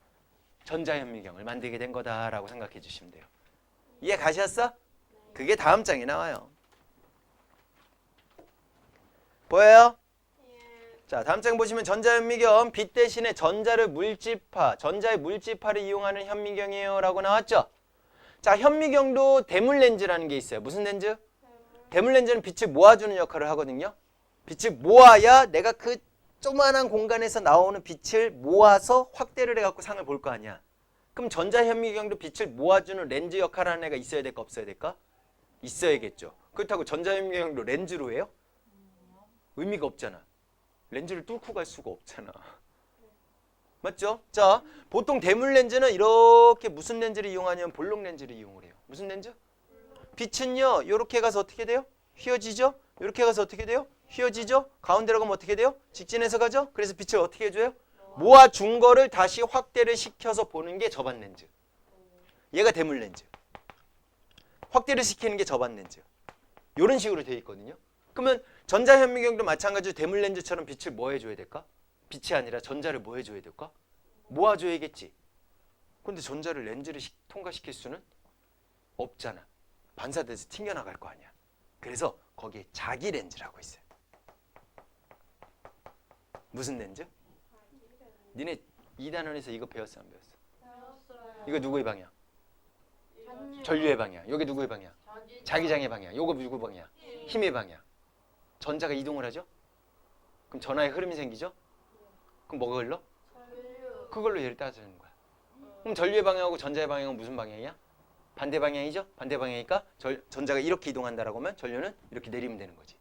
전자현미경을 만들게 된 거다라고 생각해 주시면 돼요. 이해 가셨어? 그게 다음 장에 나와요. 보여요? 자, 다음 장 보시면 전자현미경, 빛 대신에 전자를 물집화, 전자의 물집화를 이용하는 현미경이에요 라고 나왔죠? 자, 현미경도 대물렌즈라는 게 있어요. 무슨 렌즈? 대물렌즈는 빛을 모아주는 역할을 하거든요. 빛을 모아야 내가 그 조그만한 공간에서 나오는 빛을 모아서 확대를 해갖고 상을 볼 거 아니야. 그럼 전자현미경도 빛을 모아주는 렌즈 역할을 하는 애가 있어야 될까 없어야 될까? 있어야겠죠. 그렇다고 전자현미경도 렌즈로 해요? 의미가 없잖아. 렌즈를 뚫고 갈 수가 없잖아. 맞죠? 자, 보통 대물 렌즈는 이렇게 무슨 렌즈를 이용하냐면 볼록 렌즈를 이용을 해요. 무슨 렌즈? 빛은요, 이렇게 가서 어떻게 돼요? 휘어지죠? 이렇게 가서 어떻게 돼요? 휘어지죠? 가운데로 가면 어떻게 돼요? 직진해서 가죠? 그래서 빛을 어떻게 해줘요? 모아준 거를 다시 확대를 시켜서 보는 게 저반 렌즈. 얘가 대물 렌즈. 확대를 시키는 게 저반 렌즈. 이런 식으로 되어 있거든요. 그러면 전자현미경도 마찬가지로 대물 렌즈처럼 빛을 뭐 해줘야 될까? 빛이 아니라 전자를 뭐 해줘야 될까? 모아줘야겠지. 근데 전자를 렌즈를 통과시킬 수는 없잖아. 반사돼서 튕겨나갈 거 아니야. 그래서 거기에 자기 렌즈라고 있어요. 무슨 렌즈? 니네 2단원에서 이거 배웠어 안 배웠어? 배웠어요. 이거 누구의 방향? 전류의 방향. 여기 누구의 방향? 자기장의 방향. 요거 누구 방향? 힘의 방향. 전자가 이동을 하죠? 그럼 전하의 흐름이 생기죠? 그럼 뭐가 흘러? 그걸로 얘를 따지는 거야. 그럼 전류의 방향하고 전자의 방향은 무슨 방향이야? 반대 방향이죠? 반대 방향이니까 전자가 이렇게 이동한다라고 하면 전류는 이렇게 내리면 되는 거지.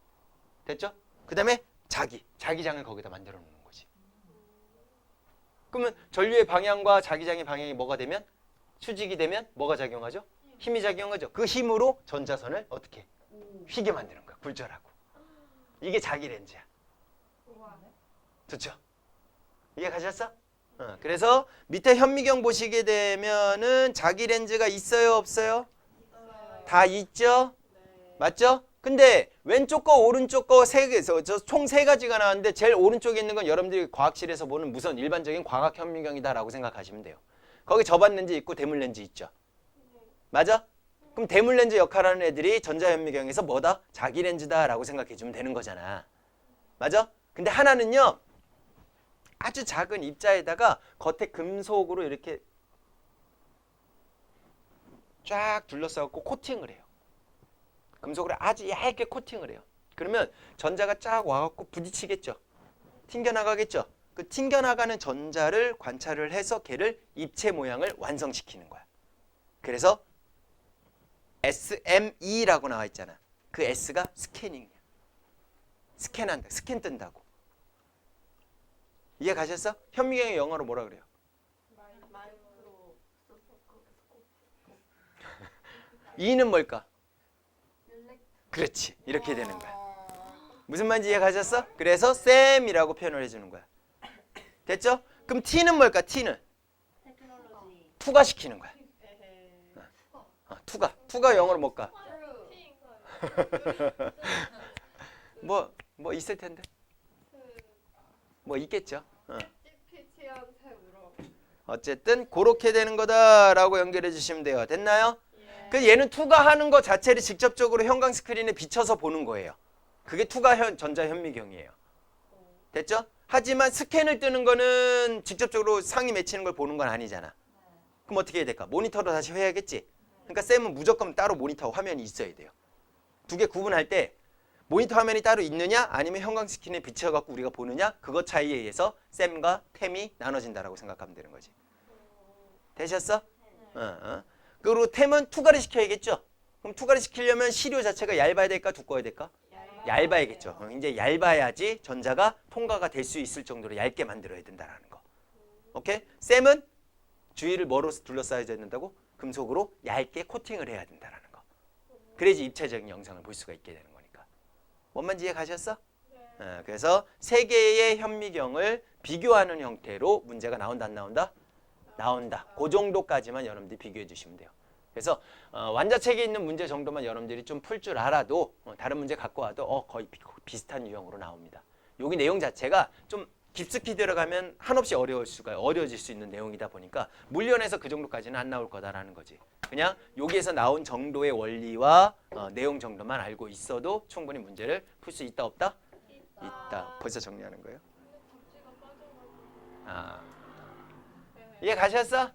됐죠? 그 다음에 자기장을 거기다 만들어 놓는 거지. 그러면 전류의 방향과 자기장의 방향이 뭐가 되면? 수직이 되면 뭐가 작용하죠? 힘이 작용하죠. 그 힘으로 전자선을 어떻게? 휘게 만드는 거야. 굴절하고. 이게 자기 렌즈야. 좋죠? 이해 가셨어? 그래서 밑에 현미경 보시게 되면은 자기 렌즈가 있어요, 없어요? 다 있죠? 맞죠? 근데 왼쪽 거 오른쪽 거 세 개에서 총 세 가지가 나왔는데 제일 오른쪽에 있는 건 여러분들이 과학실에서 보는 무슨 일반적인 광학 현미경이다라고 생각하시면 돼요. 거기 저반 렌즈 있고 대물 렌즈 있죠. 맞아? 그럼 대물 렌즈 역할하는 애들이 전자현미경에서 뭐다? 자기 렌즈다라고 생각해 주면 되는 거잖아. 맞아? 근데 하나는요. 아주 작은 입자에다가 겉에 금속으로 이렇게 쫙 둘러싸고 코팅을 해요. 금속으로 아주 얇게 코팅을 해요. 그러면 전자가 쫙 와갖고 부딪히겠죠. 튕겨나가겠죠. 그 튕겨나가는 전자를 관찰을 해서 걔를 입체 모양을 완성시키는 거야. 그래서 SME라고 나와 있잖아. 그 S가 스캐닝이야. 스캔한다. 스캔 뜬다고. 이해 가셨어? 현미경의 영어로 뭐라 그래요? 마이크로 E는 뭘까? 그렇지. 이렇게 되는 거야. 무슨 말인지 이해 가셨어? 그래서 SEM이라고 표현을 해주는 거야. 됐죠? 그럼 T는 뭘까? T는? 테크놀로지. 투과시키는 거야. 투가 영어로 뭘까? 뭐 있을 텐데. 뭐 있겠죠. 피치한 셈으로. 어쨌든 그렇게 되는 거다라고 연결해 주시면 돼요. 됐나요? 그 얘는 투과하는 거 자체를 직접적으로 형광 스크린에 비춰서 보는 거예요. 그게 투과 전자 현미경이에요. 됐죠? 하지만 스캔을 뜨는 거는 직접적으로 상이 맺히는 걸 보는 건 아니잖아. 그럼 어떻게 해야 될까? 모니터로 다시 해야겠지. 그러니까 쌤은 무조건 따로 모니터 화면이 있어야 돼요. 두 개 구분할 때 모니터 화면이 따로 있느냐 아니면 형광 스크린에 비춰갖고 우리가 보느냐 그것 차이에 의해서 쌤과 템이 나눠진다라고 생각하면 되는 거지. 되셨어? 그리고 템은 투과를 시켜야겠죠? 그럼 투과를 시키려면 시료 자체가 얇아야 될까 두꺼워야 될까? 얇아야겠죠. 이제 얇아야지 전자가 통과가 될 수 있을 정도로 얇게 만들어야 된다라는 거. 오케이? 쌤은 주위를 뭐로 둘러싸야 된다고? 금속으로 얇게 코팅을 해야 된다라는 거. 그래야지 입체적인 영상을 볼 수가 있게 되는 거니까. 뭔 말인지 이해 가셨어? 그래서 세 개의 현미경을 비교하는 형태로 문제가 나온다 안 나온다? 나온다. 그 정도까지만 여러분들이 비교해 주시면 돼요. 그래서 완자책에 있는 문제 정도만 여러분들이 좀 풀 줄 알아도 다른 문제 갖고 와도 거의 비슷한 유형으로 나옵니다. 여기 내용 자체가 좀 깊숙이 들어가면 한없이 어려워질 수 있는 내용이다 보니까 물리원에서 그 정도까지는 안 나올 거다라는 거지. 그냥 여기에서 나온 정도의 원리와 내용 정도만 알고 있어도 충분히 문제를 풀 수 있다 없다? 있다. 벌써 정리하는 거예요? 이해 가셨어?